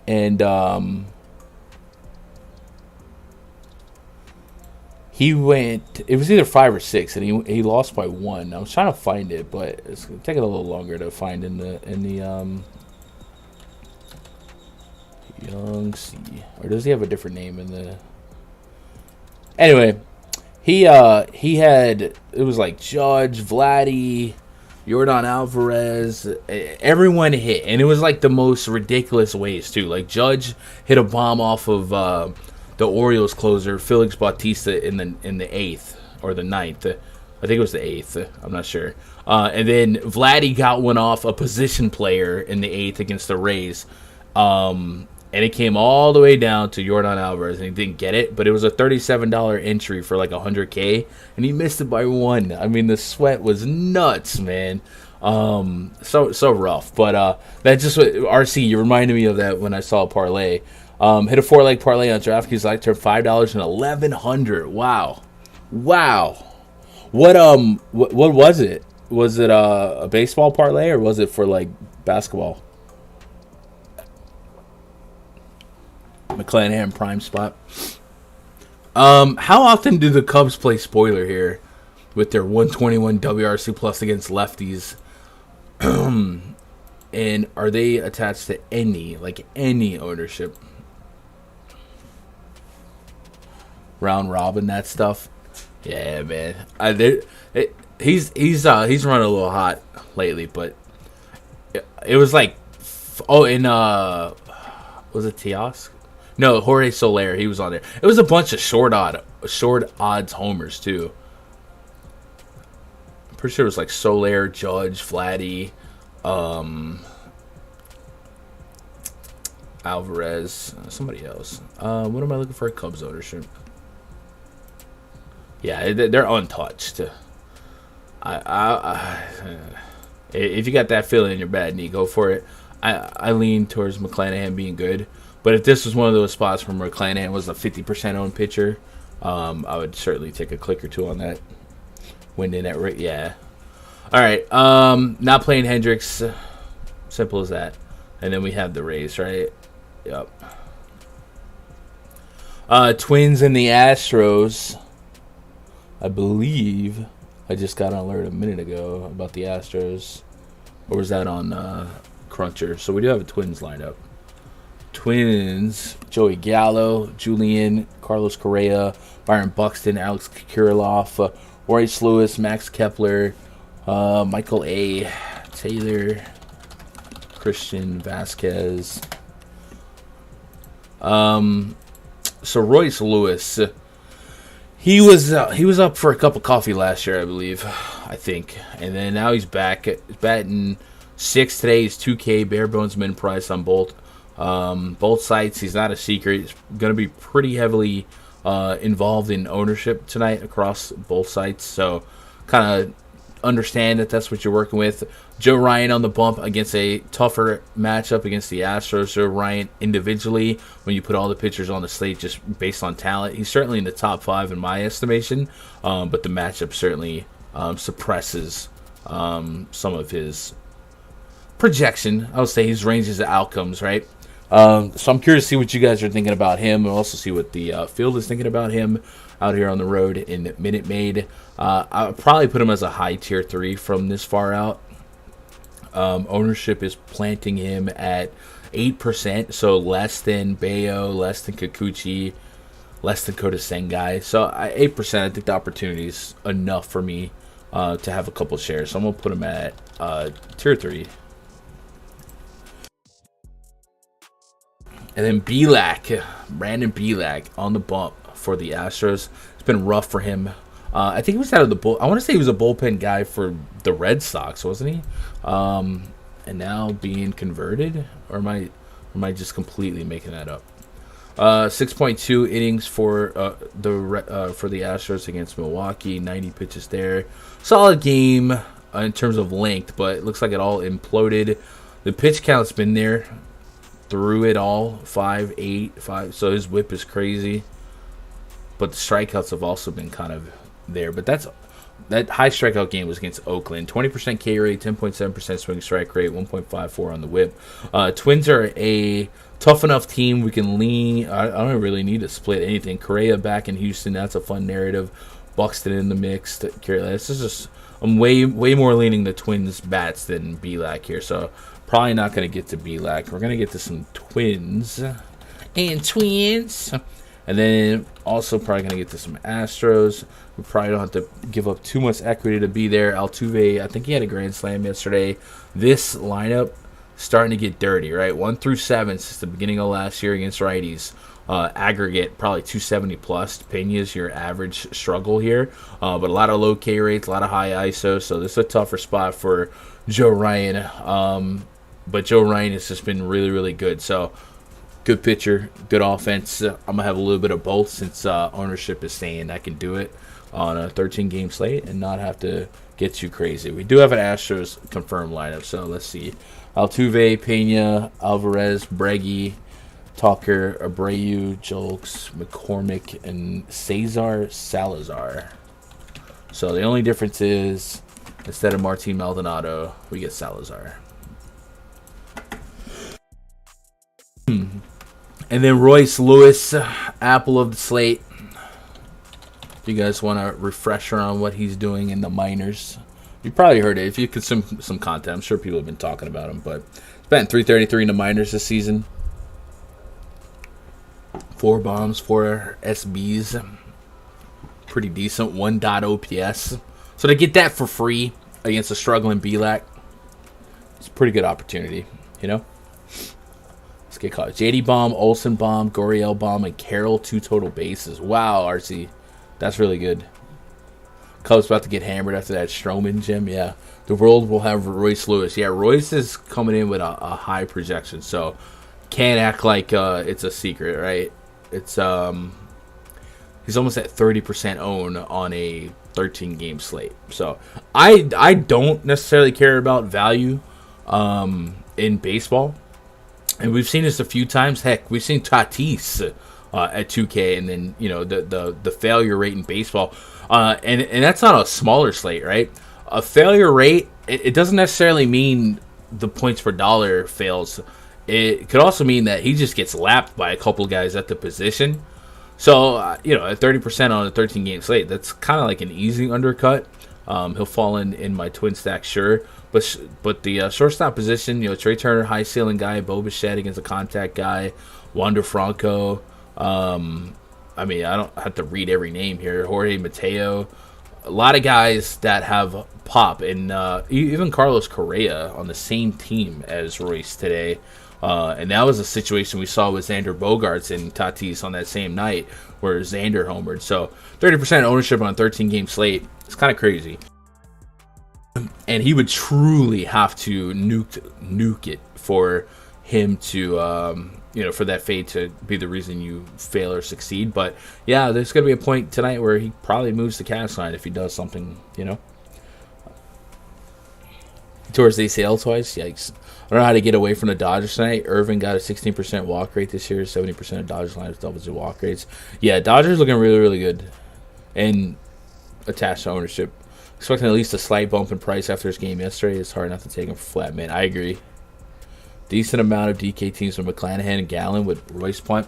And he went, it was either 5 or 6, and he lost by 1. I was trying to find it, but it's taking a little longer to find in the Young C. Or does he have a different name in the... Anyway, he had, it was like Judge, Vladdy, Yordan Alvarez, everyone hit, and it was like the most ridiculous ways too. Like Judge hit a bomb off of the Orioles closer, Felix Bautista, in the 8th or the 9th. I think it was the 8th. I'm not sure. And then Vladdy got one off a position player in the 8th against the Rays. And it came all the way down to Yordan Alvarez, and he didn't get it. But it was a $37 entry for like $100K, and he missed it by 1. I mean, the sweat was nuts, man. So rough. But that just what RC, you reminded me of that when I saw a parlay. Hit a 4-leg parlay on DraftKings. I turned $5 and $1,100. Wow. What was it? Was it a baseball parlay, or was it for like basketball? McClanahan prime spot. How often do the Cubs play spoiler here with their 121 WRC plus against lefties? And are they attached to any ownership? Round robin, that stuff. Yeah, man. He's running a little hot lately, but it was like, was it Teosc? No, Jorge Soler. He was on there. It was a bunch of short odds homers too. I'm pretty sure it was like Soler, Judge, Vladdy, Alvarez, somebody else. What am I looking for? Cubs ownership. Yeah, they're untouched. If you got that feeling in your bad knee, go for it. I lean towards McClanahan being good. But if this was one of those spots where McClanahan was a 50% owned pitcher, I would certainly take a click or two on that. Win in that rate, yeah. All right, not playing Hendricks. Simple as that. And then we have the Rays, right? Yep. Twins and the Astros. I believe I just got an alert a minute ago about the Astros. Or was that on Cruncher? So we do have a Twins lineup. Twins, Joey Gallo, Julian, Carlos Correa, Byron Buxton, Alex Kirilloff, Royce Lewis, Max Kepler, Michael A. Taylor, Christian Vasquez. So Royce Lewis, he was up for a cup of coffee last year, I believe, I think, and then now he's back, batting 6 today. He's 2K, bare bones min price on both sites. He's not a secret. He's going to be pretty heavily involved in ownership tonight across both sites. So kind of understand that that's what you're working with. Joe Ryan on the bump against a tougher matchup against the Astros. Joe Ryan individually, when you put all the pitchers on the slate just based on talent, he's certainly in the top 5 in my estimation, but the matchup certainly suppresses some of his projection. I would say his ranges of outcomes, right? So I'm curious to see what you guys are thinking about him, and also see what the field is thinking about him out here on the road in Minute Maid. I'll probably put him as a high tier 3 from this far out. Ownership is planting him at 8%, so less than Bayo, less than Kikuchi, less than Kota Sengai. So 8%, I think the opportunity is enough for me to have a couple shares. So I'm going to put him at tier 3. And then Brandon Belak on the bump for the Astros. It's been rough for him. I think he was out of the I want to say he was a bullpen guy for the Red Sox, wasn't he? And now being converted, or am I just completely making that up? 6.2 innings for the Astros against Milwaukee. 90 pitches there. Solid game in terms of length, but it looks like it all imploded. The pitch count's been there through it all, 5, 8, 5. So his whip is crazy, but the strikeouts have also been kind of there. But that high strikeout game was against Oakland. 20% K rate, 10.7% swing strike rate, 1.54 on the whip. Twins are a tough enough team. We can lean. I don't really need to split anything. Correa back in Houston. That's a fun narrative. Buxton in the mix. This is just, I'm way more leaning the Twins bats than Belak here. So probably not going to get to Belak. We're going to get to some Twins. And then also probably going to get to some Astros. We probably don't have to give up too much equity to be there. Altuve, I think he had a grand slam yesterday. This lineup starting to get dirty, right? 1 through 7 since the beginning of last year against righties. Aggregate probably 270 plus. Pena's your average struggle here. But a lot of low K rates, a lot of high ISO. So this is a tougher spot for Joe Ryan. But Joe Ryan has just been really, really good. So good pitcher, good offense. I'm going to have a little bit of both since ownership is saying I can do it on a 13-game slate and not have to get too crazy. We do have an Astros confirmed lineup, so let's see. Altuve, Pena, Alvarez, Breggy, Tucker, Abreu, Julks, McCormick, and Cesar Salazar. So the only difference is instead of Martin Maldonado, we get Salazar. And then Royce Lewis, apple of the slate. If you guys want a refresher on what he's doing in the minors, you probably heard it. If you consume some content, I'm sure people have been talking about him. But he's batting .333 in the minors this season. 4 bombs, 4 SBs. Pretty decent. 1 OPS. So to get that for free against a struggling Belak, it's a pretty good opportunity, you know? Let's get caught. JD Bomb, Olsen Bomb, Goriel Bomb, and Carroll 2 total bases. Wow, RC. That's really good. Cubs about to get hammered after that Stroman gem. Yeah. The world will have Royce Lewis. Yeah, Royce is coming in with a high projection, so can't act like it's a secret, right? It's he's almost at 30% own on a 13-game slate. So I don't necessarily care about value in baseball. And we've seen this a few times. Heck, we've seen Tatis at 2K, and then the failure rate in baseball, and that's not a smaller slate, right? A failure rate, it doesn't necessarily mean the points per dollar fails. It could also mean that he just gets lapped by a couple guys at the position. So at 30% on a 13-game slate, that's kind of like an easy undercut. He'll fall in my twin stack, sure. But the shortstop position, Trey Turner, high ceiling guy, Bo Bichette against a contact guy, Wander Franco. I don't have to read every name here. Jorge Mateo. A lot of guys that have pop. And even Carlos Correa on the same team as Royce today. And that was a situation we saw with Xander Bogaerts and Tatis on that same night where Xander homered. So 30% ownership on a 13-game slate. It's kind of crazy. And he would truly have to nuke it for him to, for that fade to be the reason you fail or succeed. But, yeah, there's going to be a point tonight where he probably moves the cash line if he does something, towards ACL twice. Yikes. I don't know how to get away from the Dodgers tonight. Irvin got a 16% walk rate this year. 70% of Dodgers lineups double-digit walk rates. Yeah, Dodgers looking really, really good. And attached to ownership. Expecting at least a slight bump in price after this game yesterday. It's hard not to take him for flat man. I agree. Decent amount of DK teams with McClanahan and Gallen with Royce Punt.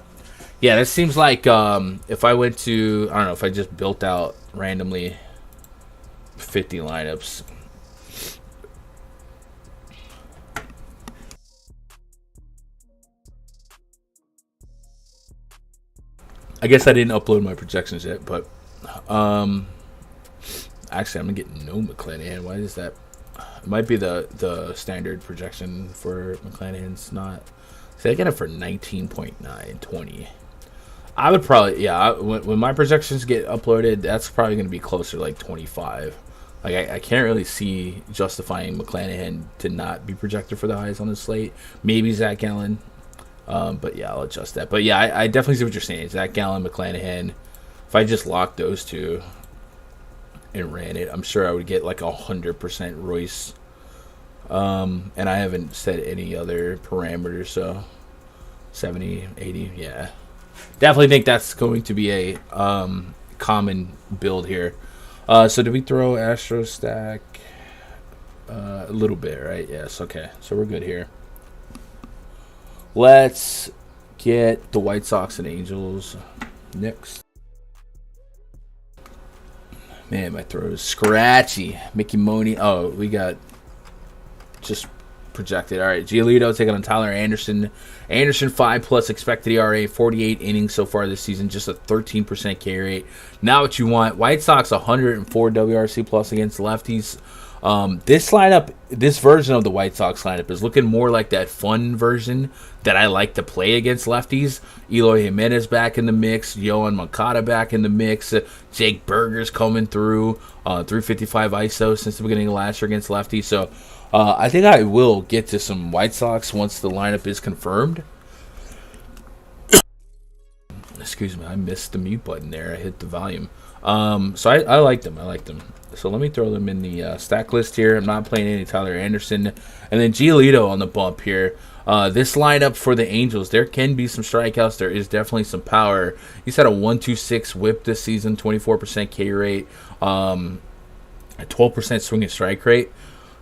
Yeah, that seems like if I went to, I don't know, if I just built out randomly 50 lineups. I guess I didn't upload my projections yet, but actually, I'm getting no McClanahan. Why is that? It might be the standard projection for McClanahan's not. See, I get it for 19.920. I would probably, yeah, when my projections get uploaded, that's probably going to be closer to like 25. Like, I can't really see justifying McClanahan to not be projected for the highest on the slate. Maybe Zach Gallen. But yeah, I'll adjust that. But yeah, I definitely see what you're saying. Zach Gallen, McClanahan. If I just locked those two and ran it, I'm sure I would get like 100% Royce. And I haven't set any other parameters, so 70, 80, yeah. Definitely think that's going to be a common build here. So did we throw Astros stack? A little bit, right? Yes, okay. So we're good here. Let's get the White Sox and Angels next. Man, my throat is scratchy. Mickey Money. Oh, we got just projected. All right, Giolito taking on Tyler Anderson. Anderson 5+ expected ERA, 48 innings so far this season, just a 13% K rate. Not what you want. White Sox 104 WRC plus against lefties. This lineup, this version of the White Sox lineup is looking more like that fun version that I like to play against lefties. Eloy Jimenez back in the mix, Yohan Moncada back in the mix, Jake Berger's coming through, 355 ISO since the beginning of last year against lefties. So I think I will get to some White Sox once the lineup is confirmed. Excuse me, I missed the mute button there. I hit the volume. So I like them. I like them. So let me throw them in the stack list here. I'm not playing any Tyler Anderson. And then Giolito on the bump here. This lineup for the Angels, there can be some strikeouts. There is definitely some power. He's had a 1.26 whip this season, 24% K rate, a 12% swing and strike rate.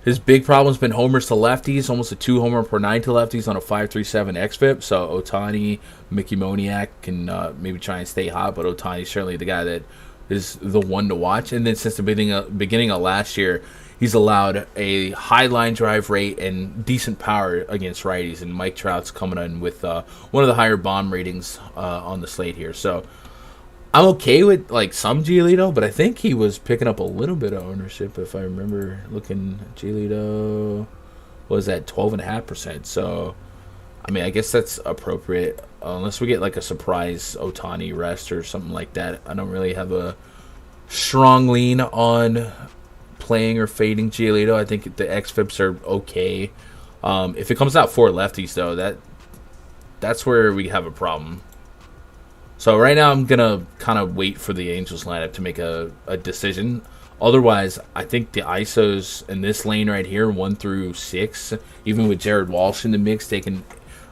His big problem has been homers to lefties, almost a 2 homer per 9 to lefties on a 5.37 xFIP. So Ohtani, Mickey Moniak can maybe try and stay hot, but Ohtani's certainly the guy that is the one to watch. And then since the beginning of last year, he's allowed a high line drive rate and decent power against righties. And Mike Trout's coming in with one of the higher bomb ratings on the slate here. So I'm okay with like some Giolito, but I think he was picking up a little bit of ownership. If I remember looking, Giolito was at 12.5%. So I mean, I guess that's appropriate unless we get like a surprise Ohtani rest or something like that. I don't really have a strong lean on playing or fading Giolito. I think the xFIPs are okay. If it comes out for lefties though, that's where we have a problem. So right now I'm going to kind of wait for the Angels lineup to make a decision. Otherwise, I think the ISOs in this lane right here, 1 through 6, even with Jared Walsh in the mix, taking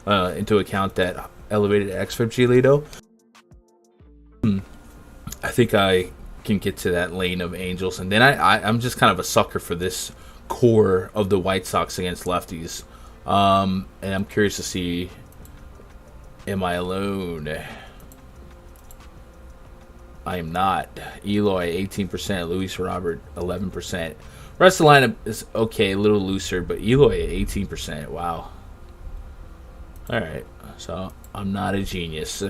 into account that elevated xFIP Giolito, I think I can get to that lane of Angels. And then I'm just kind of a sucker for this core of the White Sox against lefties. And I'm curious to see, am I alone? I am not. Eloy, 18%. Luis Robert, 11%. Rest of the lineup is okay, a little looser, but Eloy, 18%. Wow. All right. So I'm not a genius.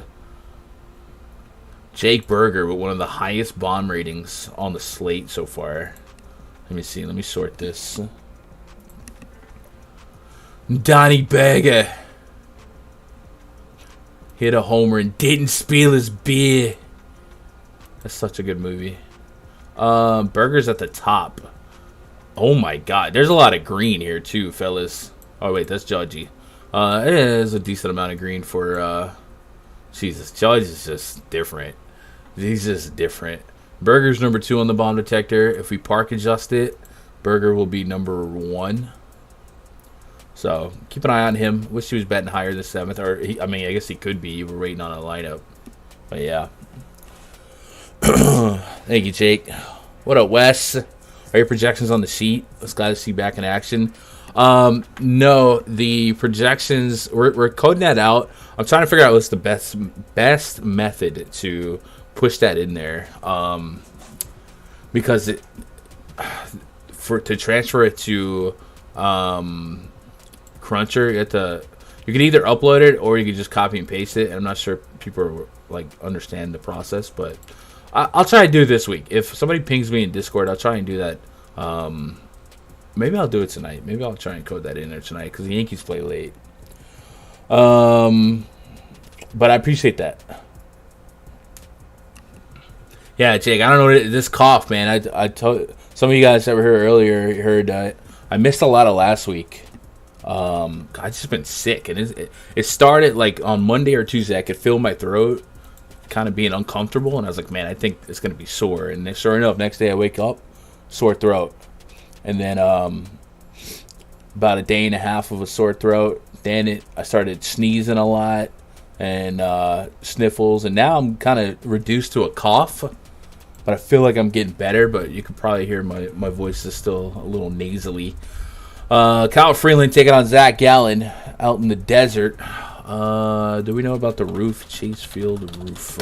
Jake Berger with one of the highest bomb ratings on the slate so far. Let me see. Let me sort this. Donnie Berger hit a homer and didn't spill his beer. That's such a good movie. Burger's at the top. Oh my god. There's a lot of green here too, fellas. Oh wait, that's Judgy. It is a decent amount of green for Jesus. Judge is just different. He's just different. Burger's number 2 on the bomb detector. If we park adjust it, Burger will be number 1. So keep an eye on him. Wish he was betting higher this 7th. I guess he could be. We're waiting on a lineup. But yeah. Thank you, Jake. What up, Wes? Are your projections on the sheet? Let's glad to see you back in action. No, the projections, we're coding that out. I'm trying to figure out what's the best method to push that in there. Because to transfer it to Cruncher, you can either upload it or you can just copy and paste it. I'm not sure if people understand the process, but I'll try to do it this week. If somebody pings me in Discord, I'll try and do that. Maybe I'll do it tonight. Maybe I'll try and code that in there tonight because the Yankees play late. But I appreciate that. Yeah, Jake, I don't know this cough, man. I told some of you guys that were here earlier heard I missed a lot of last week. I've just been sick, and it started like on Monday or Tuesday. I could feel my throat kind of being uncomfortable, and I was like, man, I think it's gonna be sore. And sure enough, next day I wake up, sore throat, and then about a day and a half of a sore throat. Then I started sneezing a lot and sniffles, and now I'm kind of reduced to a cough. But I feel like I'm getting better, but you can probably hear my voice is still a little nasally. Kyle Freeland taking on Zach Gallen out in the desert. Do we know about the roof? Chase Field roof.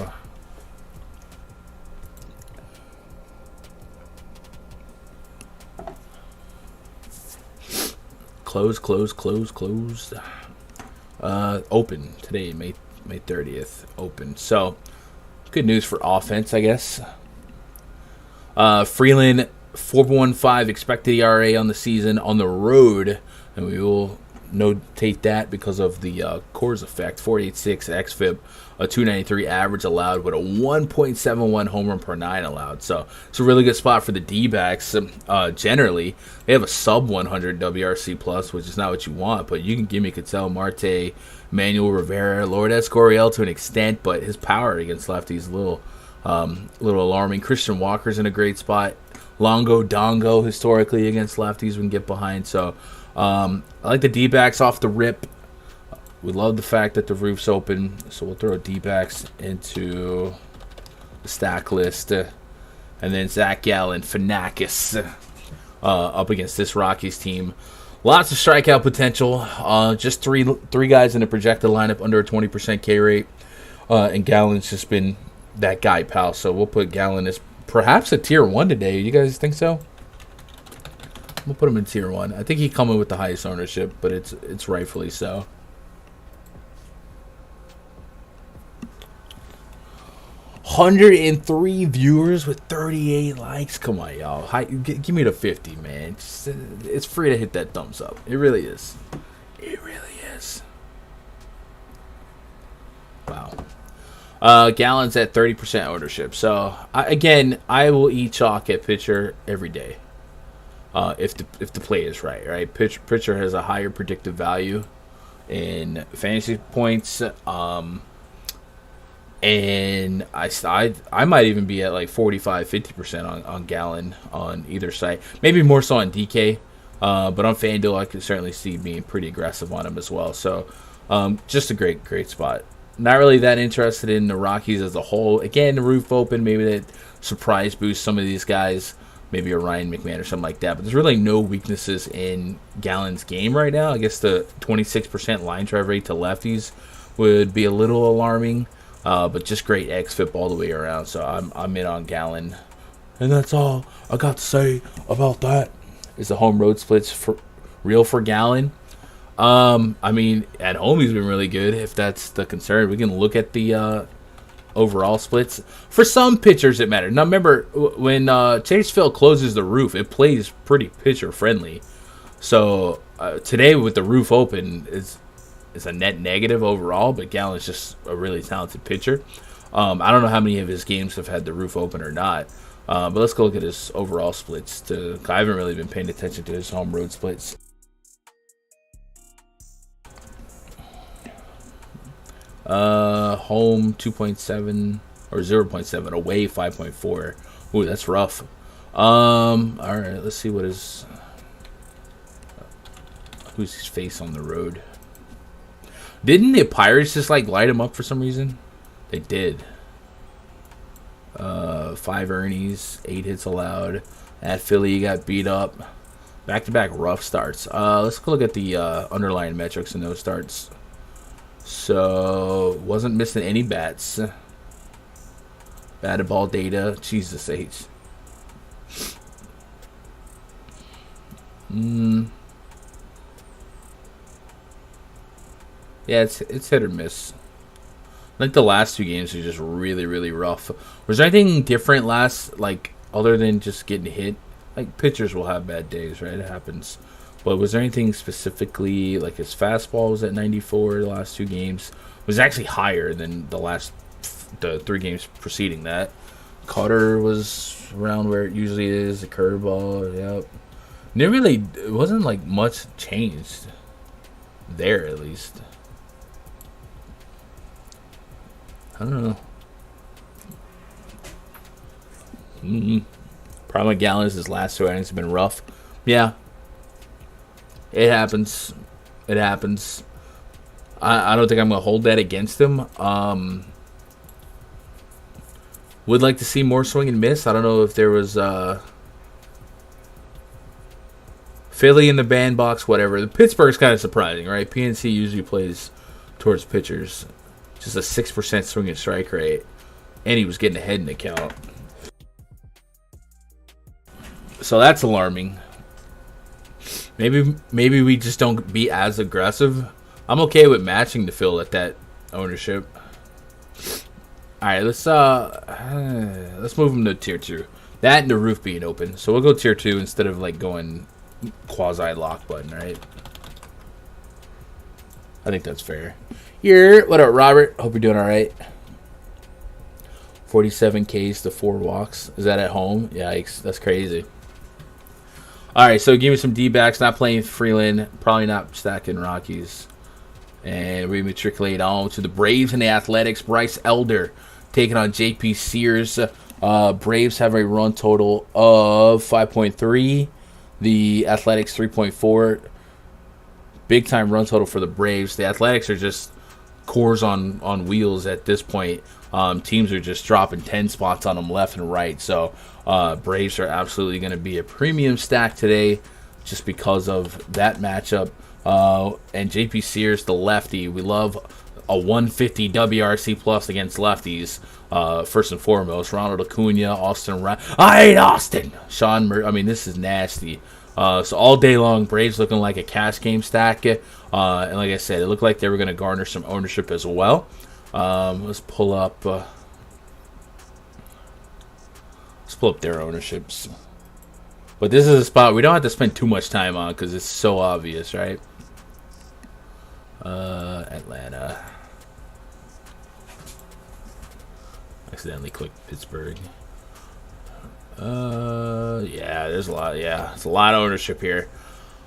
Closed. Open today, May 30th. Open. So, good news for offense, I guess. Freeland, 4.15 expected ERA on the season on the road, and we will notate that because of the Coors effect. 4.86 xFIP, a 2.93 average allowed with a 1.71 home run per 9 allowed. So it's a really good spot for the D-backs. Generally, they have a sub 100 WRC plus, which is not what you want, but you can give me Ketel Marte, Manuel Rivera, Lourdes Gurriel to an extent, but his power against lefties is a little alarming. Christian Walker's in a great spot. Longo Dongo historically against lefties we can get behind. So I like the D-backs off the rip. We love the fact that the roof's open, so we'll throw D-backs into the stack list. And then Zach Gallen, Fanakis, up against this Rockies team. Lots of strikeout potential. Just three guys in the projected lineup under a 20% K rate. And Gallen's just been that guy, pal. So we'll put Gallen as perhaps a tier 1 today. You guys think so? We'll put him in tier 1. I think he coming with the highest ownership, but it's rightfully so. $103 viewers with 38 likes. Come on, y'all. Give me the 50, man. It's free to hit that thumbs up. It really is. It really is. Wow. Gallen's at 30% ownership. So, I will eat chalk at pitcher every day. If the play is right? Pitcher has a higher predictive value in fantasy points. And I might even be at like 45-50% on Gallen on either side. Maybe more so on DK. But on Fanduel, I could certainly see being pretty aggressive on him as well. So, just a great spot. Not really that interested in the Rockies as a whole. Again, the roof open. Maybe that surprise boost some of these guys. Maybe a Ryan McMahon or something like that. But there's really no weaknesses in Gallen's game right now. I guess the 26% line drive rate to lefties would be a little alarming. But just great xFIP all the way around. So I'm in on Gallen. And that's all I got to say about that. Is the home road splits real for Gallen? I mean, at home he's been really good. If that's the concern, we can look at the overall splits. For some pitchers, it matters. Now, remember, when Chase Field closes the roof, it plays pretty pitcher-friendly. So, today with the roof open, it's a net negative overall, but Gallen's just a really talented pitcher. I don't know how many of his games have had the roof open or not. But let's go look at his overall splits. I haven't really been paying attention to his home road splits. Home 2.7 or 0.7, away 5.4. Ooh, that's rough. All right, let's see what his Who's his face on the road? Didn't the Pirates just like light him up for some reason? They did. 5 earnings, 8 hits allowed. At Philly, he got beat up. Back-to-back rough starts. Let's go look at the underlying metrics in those starts. So, wasn't missing any bats. Batted ball data. Jesus H. Yeah, it's hit or miss. I think the last 2 games are just really, really rough. Was there anything different other than just getting hit? Like, pitchers will have bad days, right? It happens. But was there anything specifically, like his fastball was at 94 the last 2 games? It was actually higher than the 3 games preceding that. Cutter was around where it usually is. The curveball, yep. It wasn't like much changed there, at least. I don't know. Probably Gallons, his last 2 innings have been rough. Yeah. It happens. It happens. I don't think I'm going to hold that against him. Would like to see more swing and miss. I don't know if there was Philly in the bandbox, whatever. The Pittsburgh's kind of surprising, right? PNC usually plays towards pitchers. Just a 6% swing and strike rate. And he was getting ahead in the count. So that's alarming. Maybe we just don't be as aggressive. I'm okay with matching the Phil at that ownership. All right, let's move him to tier 2. That and the roof being open. So we'll go tier 2 instead of like going quasi lock button, right? I think that's fair. What up, Robert? Hope you're doing all right. 47 Ks to 4 walks. Is that at home? Yikes, that's crazy. All right, so give me some D-backs. Not playing Freeland. Probably not stacking Rockies. And we matriculate on to the Braves and the Athletics. Bryce Elder taking on JP Sears. Braves have a run total of 5.3. The Athletics 3.4. Big time run total for the Braves. The Athletics are just cores on wheels at this point. Teams are just dropping 10 spots on them left and right. So Braves are absolutely going to be a premium stack today just because of that matchup. And JP Sears, the lefty, we love a 150 WRC plus against lefties. First and foremost, Ronald Acuna, Austin Ryan. I hate Austin. Sean Murray. I mean, this is nasty. So all day long, Braves looking like a cash game stack. And like I said, it looked like they were going to garner some ownership as well. Let's pull up their ownerships. But this is a spot we don't have to spend too much time on because it's so obvious, right? Atlanta. Accidentally clicked Pittsburgh. Yeah, there's a lot. Yeah, it's a lot of ownership here.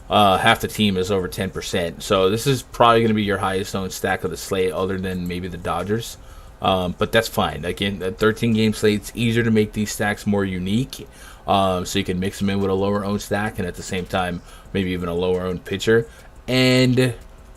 Half the team is over 10%. So this is probably going to be your highest owned stack of the slate, other than maybe the Dodgers. But that's fine. Again, a 13-game slate, it's easier to make these stacks more unique. So you can mix them in with a lower owned stack, and at the same time, maybe even a lower owned pitcher. And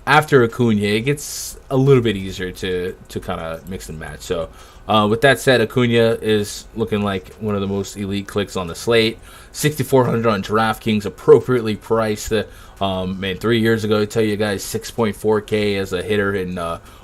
after Acuna, it gets a little bit easier to kind of mix and match. So with that said, Acuna is looking like one of the most elite clicks on the slate. 6,400 on DraftKings, appropriately priced. 3 years ago, I tell you guys 6.4K as a hitter in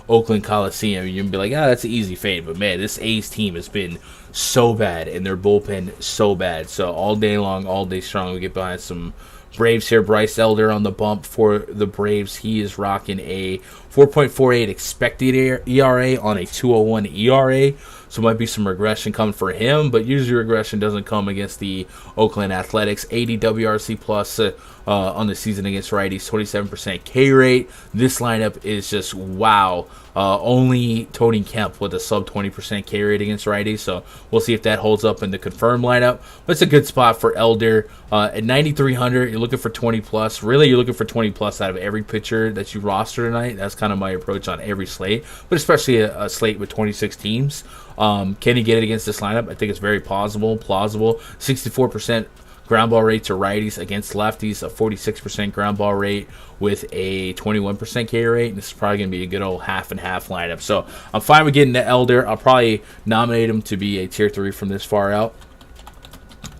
Oakland Coliseum. You'd be like, that's an easy fade. But man, this A's team has been so bad, and their bullpen so bad. So all day long, all day strong, we get behind some Braves here. Bryce Elder on the bump for the Braves. He is rocking a 4.48 expected ERA on a 2.01 ERA. So might be some regression coming for him, but usually regression doesn't come against the Oakland Athletics. 80 WRC plus on the season against righties, 27% K rate. This lineup is just wow. Only Tony Kemp with a sub 20% K rate against righties, so we'll see if that holds up in the confirmed lineup. But it's a good spot for Elder. At 9,300, you're looking for 20 plus. Really, you're looking for 20 plus out of every pitcher that you roster tonight. That's kind of my approach on every slate, but especially a slate with 26 teams. Can he get it against this lineup? I think it's very plausible. 64% ground ball rate to righties against lefties, a 46% ground ball rate with a 21% K rate. And this is probably going to be a good old half and half lineup. So I'm fine with getting the Elder. I'll probably nominate him to be a tier 3 from this far out.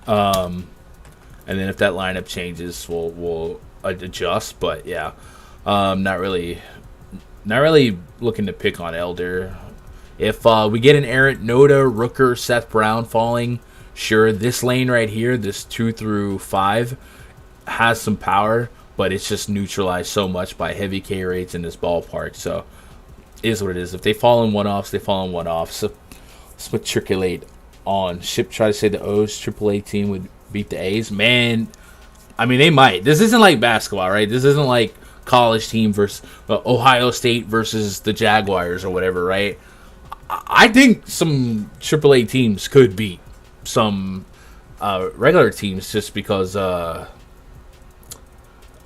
And then if that lineup changes, we'll adjust. But yeah, not really looking to pick on Elder. If we get an errant Noda, Rooker, Seth Brown falling, sure, this lane right here, this 2 through 5, has some power, but it's just neutralized so much by heavy K rates in this ballpark. So, it is what it is. If they fall in one-offs, they fall in one-offs. So, let's matriculate on. Ship try to say the O's AAA team would beat the A's. Man, I mean, they might. This isn't like basketball, right? This isn't like college team versus Ohio State versus the Jaguars or whatever, right? I think some AAA teams could beat some regular teams just because,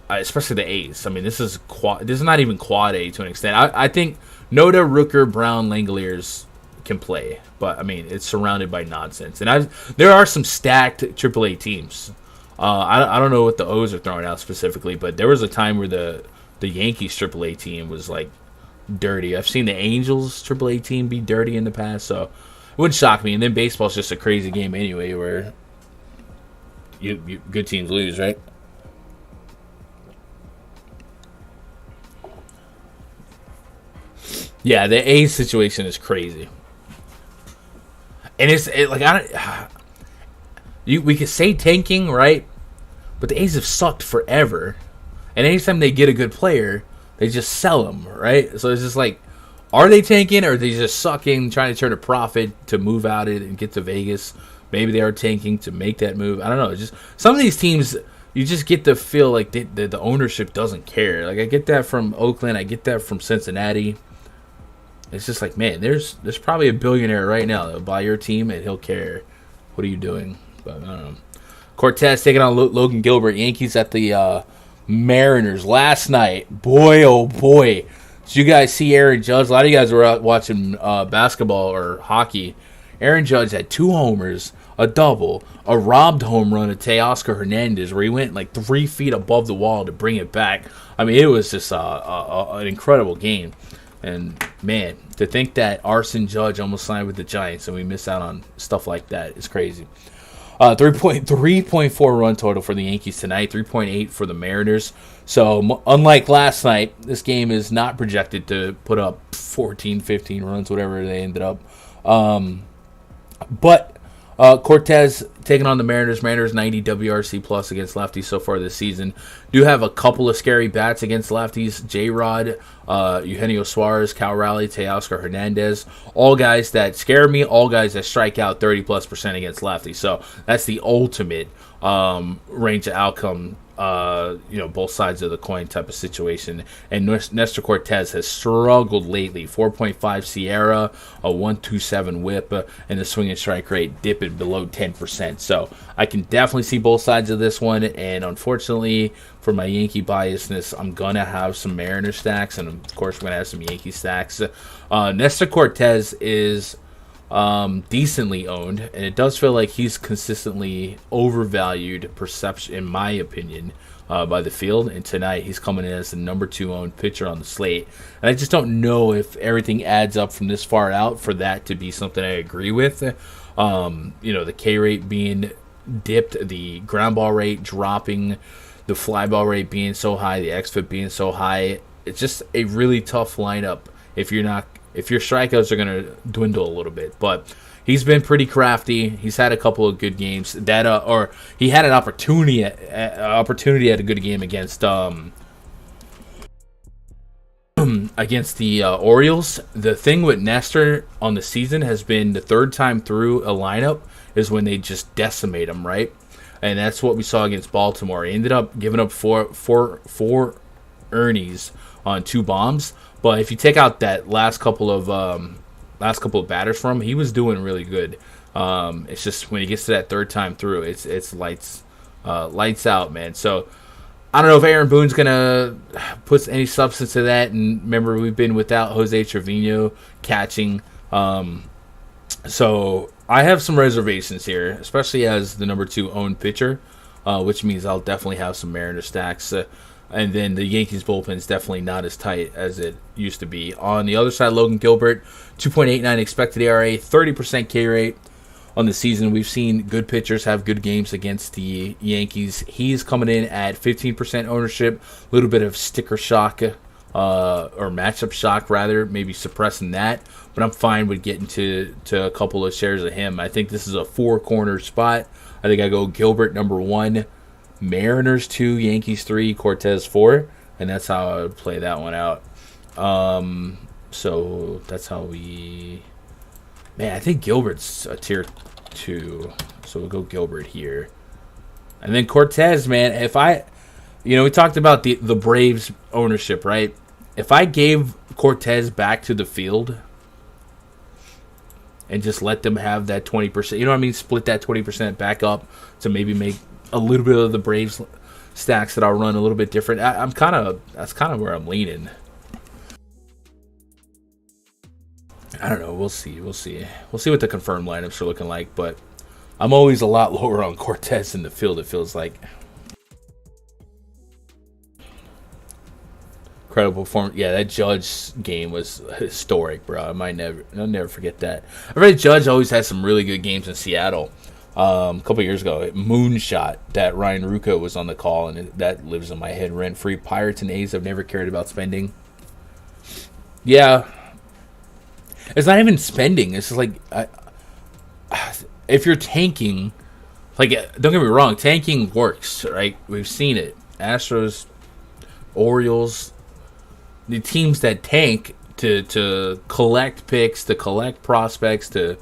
especially the A's. I mean, this is not even quad A to an extent. I think Noda, Rooker, Brown, Langoliers can play, but I mean, it's surrounded by nonsense. And there are some stacked AAA teams. I don't know what the O's are throwing out specifically, but there was a time where the Yankees AAA team was like dirty. I've seen the Angels AAA team be dirty in the past, so it wouldn't shock me. And then baseball's just a crazy game anyway, where you good teams lose, right? Yeah, the A's situation is crazy, and we could say tanking, right? But the A's have sucked forever, and anytime they get a good player, they just sell them, right? So it's just like, are they tanking or are they just sucking, trying to turn a profit to move out it and get to Vegas? Maybe they are tanking to make that move. I don't know. Just some of these teams, you just get to feel like the ownership doesn't care. Like I get that from Oakland, I get that from Cincinnati. It's just like, man, there's probably a billionaire right now that'll buy your team and he'll care. What are you doing? But I don't know. Cortez taking on Logan Gilbert. Yankees at the Mariners last night. Boy, oh boy. Did you guys see Aaron Judge? A lot of you guys were out watching basketball or hockey. Aaron Judge had 2 homers, a double, a robbed home run to Teoscar Hernandez where he went like 3 feet above the wall to bring it back. I mean, it was just an incredible game. And, man, to think that Arson Judge almost signed with the Giants and we miss out on stuff like that is crazy. 3.4 run total for the Yankees tonight, 3.8 for the Mariners. So, unlike last night, this game is not projected to put up 14, 15 runs, whatever they ended up. But Cortez taking on the Mariners. Mariners 90 WRC plus against lefties so far this season. Do have a couple of scary bats against lefties. J-Rod, Eugenio Suarez, Cal Raleigh, Teoscar Hernandez. All guys that scare me. All guys that strike out 30+% against lefties. So that's the ultimate range of outcome. Both sides of the coin type of situation. And Nestor Cortez has struggled lately. 4.5 Sierra, a 1.27 whip, and the swing and strike rate dipping below 10%. So I can definitely see both sides of this one. And unfortunately, for my Yankee biasness, I'm going to have some Mariner stacks. And of course, we're going to have some Yankee stacks. Nestor Cortez is decently owned, and it does feel like he's consistently overvalued perception, in my opinion, by the field. And tonight he's coming in as the number 2 owned pitcher on the slate, and I just don't know if everything adds up from this far out for that to be something I agree with. The K rate being dipped, the ground ball rate dropping, the fly ball rate being so high, the xFIP being so high. It's just a really tough lineup if your strikeouts are going to dwindle a little bit. But he's been pretty crafty. He's had a couple of good games. He had an opportunity at a good game against the Orioles. The thing with Nestor on the season has been the third time through a lineup is when they just decimate him, right? And that's what we saw against Baltimore. He ended up giving up four earnies on 2 bombs. But if you take out that last couple of batters from him, he was doing really good. It's just when he gets to that third time through, it's lights out, man. So I don't know if Aaron Boone's gonna put any substance to that. And remember, we've been without Jose Trevino catching, so I have some reservations here, especially as the number 2 owned pitcher. which means I'll definitely have some Mariners stacks. And then the Yankees bullpen is definitely not as tight as it used to be. On the other side, Logan Gilbert, 2.89 expected ERA, 30% K rate on the season. We've seen good pitchers have good games against the Yankees. He's coming in at 15% ownership, a little bit of sticker shock, or matchup shock rather, maybe suppressing that. But I'm fine with getting to a couple of shares of him. I think this is a 4-corner spot. I think I go Gilbert number 1, Mariners 2, Yankees 3, Cortez 4, and that's how I would play that one out. So that's how we... Man, I think Gilbert's a tier 2, so we'll go Gilbert here. And then Cortez, man, if I... we talked about the Braves ownership, right? If I gave Cortez back to the field and just let them have that 20%, you know what I mean? Split that 20% back up to maybe make a little bit of the Braves stacks that I'll run a little bit different. That's kind of where I'm leaning. I don't know. We'll see what the confirmed lineups are looking like, but I'm always a lot lower on Cortez in the field, it feels like. Incredible performance. Yeah, that Judge game was historic, bro. I'll never forget that. I read Judge always had some really good games in Seattle. A couple years ago, Moonshot, that Ryan Ruocco was on the call, and that lives in my head rent-free. Pirates and A's I've never cared about spending. Yeah. It's not even spending. It's just like, if you're tanking, like, don't get me wrong, tanking works, right? We've seen it. Astros, Orioles, the teams that tank to collect picks, to collect prospects, to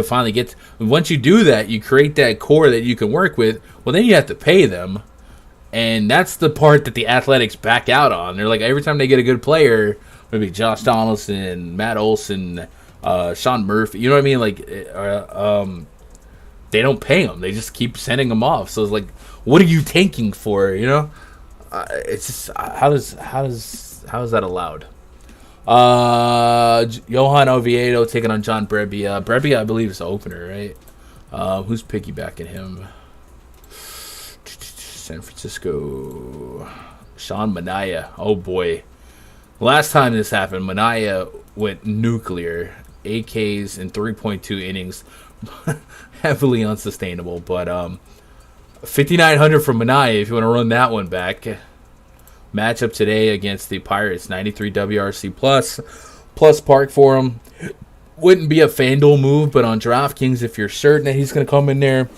finally get... Once you do that, you create that core that you can work with. Well, then you have to pay them. And that's the part that the Athletics back out on. They're like, every time they get a good player, maybe Josh Donaldson, Matt Olson, Sean Murphy, you know what I mean? Like, they don't pay them. They just keep sending them off. So it's like, what are you tanking for, you know? It's just, how is that allowed? Johan Oviedo taking on John Brebbia. Brebbia, I believe, is the opener, right? Who's piggybacking him? San Francisco. Sean Manaea. Oh, boy. Last time this happened, Manaea went nuclear. 8 Ks in 3.2 innings. Heavily unsustainable. But 5,900 from Manaea if you want to run that one back. Matchup today against the Pirates, 93 WRC plus park for him. Wouldn't be a Fanduel move, but on DraftKings, if you're certain that he's going to come in there,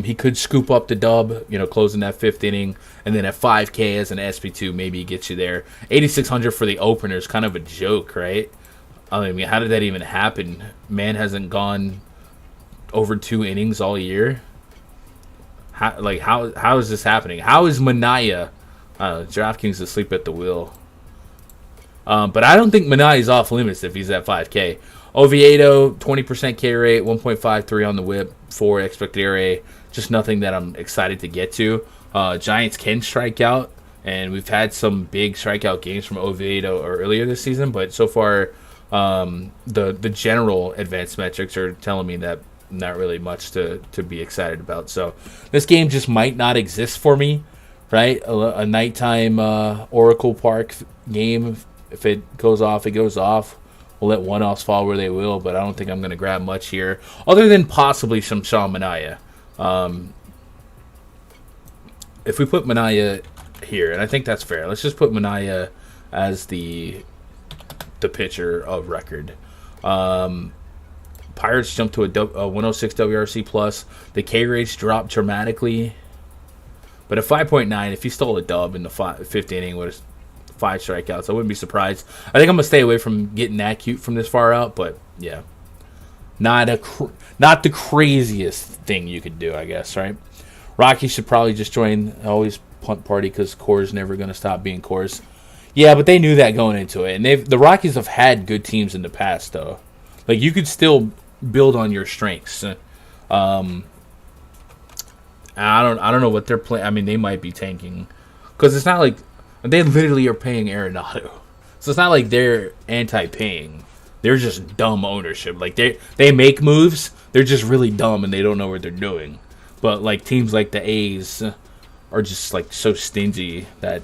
he could scoop up the dub, closing that 5th inning, and then at 5K as an SP2, maybe he gets you there. 8,600 for the opener is kind of a joke, right? I mean, how did that even happen? Man hasn't gone over 2 innings all year. How is this happening? How is Manaea? DraftKings asleep at the wheel. But I don't think Manaea is off limits if he's at 5K. Oviedo, 20% K rate, 1.53 on the whip, 4 expected ERA. Just nothing that I'm excited to get to. Giants can strike out, and we've had some big strikeout games from Oviedo earlier this season, but so far the general advanced metrics are telling me that not really much to be excited about. So this game just might not exist for me. Right, a nighttime Oracle Park game. If it goes off, it goes off. We'll let one-offs fall where they will, but I don't think I'm going to grab much here, other than possibly some Sean Manaea. If we put Manaea here, and I think that's fair, let's just put Manaea as the pitcher of record. Pirates jumped to a 106 WRC plus. The K rates dropped dramatically. But at 5.9, if he stole a dub in the 5th inning with 5 strikeouts, I wouldn't be surprised. I think I'm going to stay away from getting that cute from this far out, but yeah. Not the craziest thing you could do, I guess, right? Rockies should probably just join always punt party because Core's never going to stop being Core's. Yeah, but they knew that going into it. And the Rockies have had good teams in the past, though. Like, you could still build on your strengths. I don't know what they're playing. I mean, they might be tanking because it's not like they literally are paying Arenado, so it's not like they're anti-paying. They're just dumb ownership. Like they make moves, they're just really dumb and they don't know what they're doing. But like teams like the A's are just like so stingy that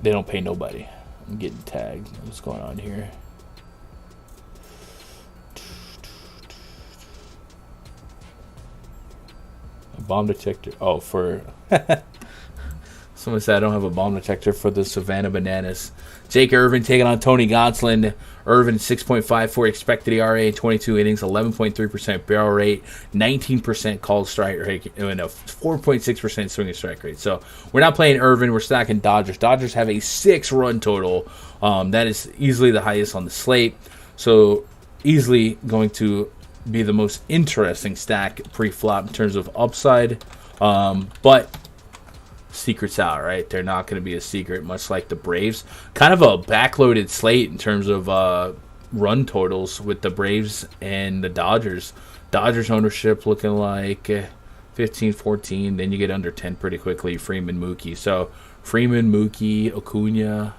they don't pay nobody. I'm getting tagged. What's going on here? A bomb detector. Oh, for someone said I don't have a bomb detector for the Savannah Bananas. Jake Irvin taking on Tony Gonsolin. Irvin 6.54 expected ERA in 22 innings, 11.3% barrel rate, 19% called strike rate, and a 4.6% swinging strike rate. So we're not playing Irvin. We're stacking Dodgers. Dodgers have a 6-run total. That is easily the highest on the slate. So easily going to be the most interesting stack pre-flop in terms of upside. But secret's out, right? They're not going to be a secret, much like the Braves. Kind of a backloaded slate in terms of run totals with the Braves and the Dodgers. Dodgers ownership looking like 15-14. Then you get under 10 pretty quickly. Freeman, Mookie. So Freeman, Mookie, Acuna,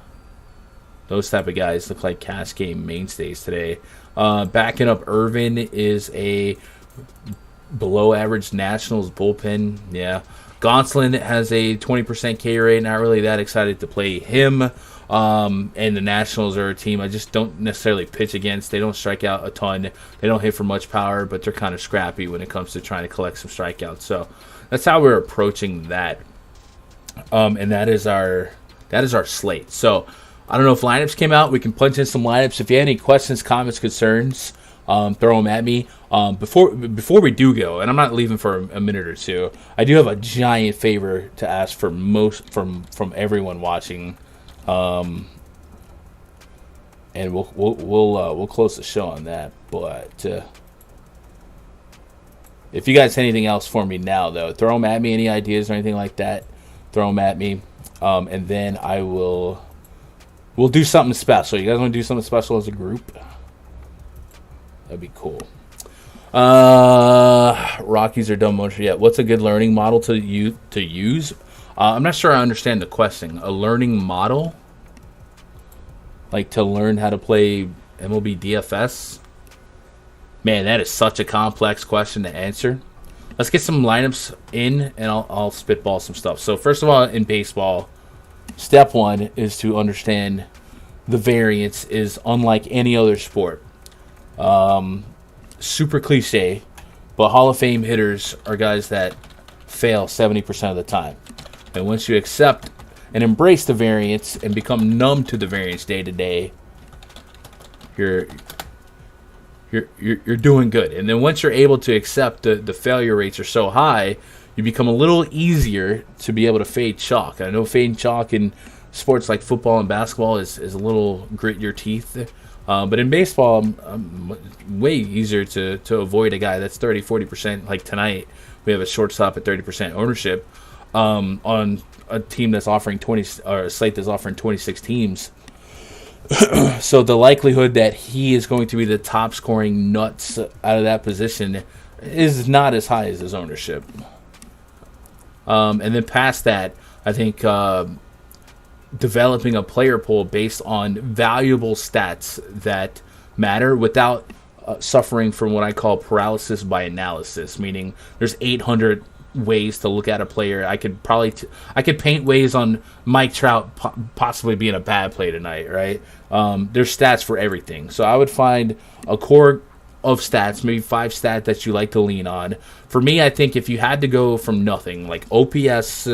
those type of guys look like cash game mainstays today. Backing up Irvin is a below average Nationals bullpen. Yeah. Gonsolin has a 20% K rate. Not really that excited to play him. And the Nationals are a team I just don't necessarily pitch against. They don't strike out a ton. They don't hit for much power, but they're kind of scrappy when it comes to trying to collect some strikeouts. So that's how we're approaching that. And that is our slate. So I don't know if lineups came out. We can punch in some lineups. If you have any questions, comments, concerns, throw them at me. Before we do go, and I'm not leaving for a minute or two, I do have a giant favor to ask for from everyone watching, and we'll close the show on that. But if you guys have anything else for me now, though, throw them at me. Any ideas or anything like that, throw them at me, and then we'll do something special. You guys want to do something special as a group? That'd be cool. Rockies are done motion yet. What's a good learning model to use? I'm not sure I understand the question. A learning model? Like to learn how to play MLB DFS? Man, that is such a complex question to answer. Let's get some lineups in, and I'll spitball some stuff. So first of all, in baseball, step one is to understand the variance is unlike any other sport. Super cliche, but Hall of Fame hitters are guys that fail 70% of the time. And once you accept and embrace the variance and become numb to the variance day to day, you're doing good. And then once you're able to accept the failure rates are so high, you become a little easier to be able to fade chalk. I know fading chalk in sports like football and basketball is a little grit your teeth. But in baseball, I'm way easier to avoid a guy that's 30-40%. Like tonight, we have a shortstop at 30% ownership on a team that's offering 20, or a slate that's offering 26 teams. So the likelihood that he is going to be the top scoring nuts out of that position is not as high as his ownership. And then past that, I think developing a player pool based on valuable stats that matter without suffering from what I call paralysis by analysis, meaning there's 800 ways to look at a player. I could paint ways on Mike Trout possibly being a bad play tonight, right? There's stats for everything. So I would find a core of stats, maybe 5 stats that you like to lean on. For me, I think if you had to go from nothing, like OPS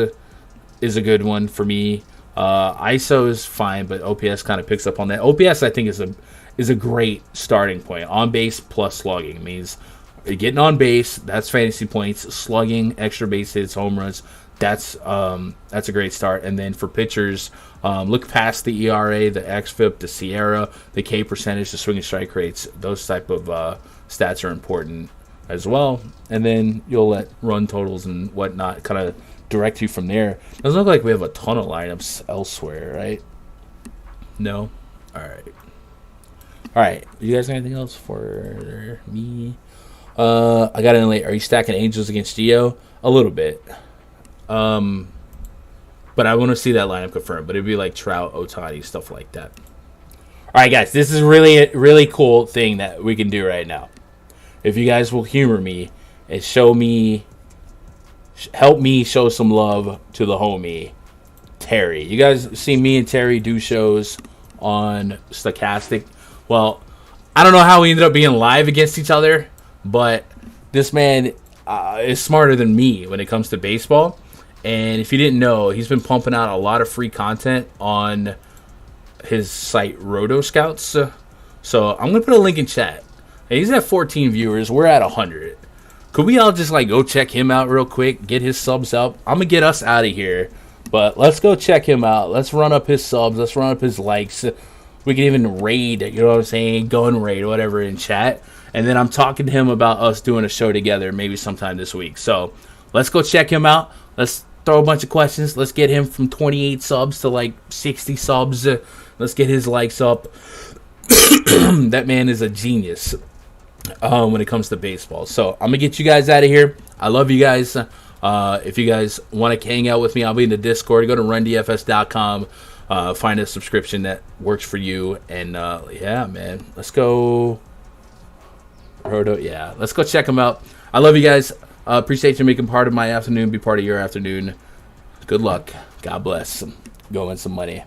is a good one for me. ISO is fine, but OPS kind of picks up on that. OPS, I think, is a great starting point. On base plus slugging means getting on base. That's fantasy points. Slugging, extra base hits, home runs. That's a great start. And then for pitchers, look past the ERA, the xFIP, the Sierra, the K percentage, the swinging strike rates. Those type of stats are important as well. And then you'll let run totals and whatnot kind of direct you from there. Doesn't look like we have a ton of lineups elsewhere, right? No? Alright. You guys got anything else for me? I got in late. Are you stacking Angels against Gio? A little bit. But I want to see that lineup confirmed. But it'd be like Trout, Ohtani, stuff like that. Alright, guys. This is really cool thing that we can do right now. If you guys will humor me and help me show some love to the homie Terry. You guys see me and Terry do shows on Stochastic. Well, I don't know how we ended up being live against each other, but this man is smarter than me when it comes to baseball. And if you didn't know, he's been pumping out a lot of free content on his site Roto Scouts. So I'm gonna put a link in chat. And he's at 14 viewers. We're at 100. Could we all just go check him out real quick, get his subs up? I'm gonna get us out of here, but let's go check him out. Let's run up his subs. Let's run up his likes. We can even raid, you know what I'm saying? Go and raid, whatever, in chat. And then I'm talking to him about us doing a show together maybe sometime this week. So let's go check him out. Let's throw a bunch of questions. Let's get him from 28 subs to 60 subs. Let's get his likes up. That man is a genius when it comes to baseball. So I'm going to get you guys out of here. I love you guys. If you guys want to hang out with me, I'll be in the Discord. Go to rundfs.com. Find a subscription that works for you. And, yeah, man. Let's go. Let's go check them out. I love you guys. Appreciate you making part of my afternoon. Be part of your afternoon. Good luck. God bless. Go win some money.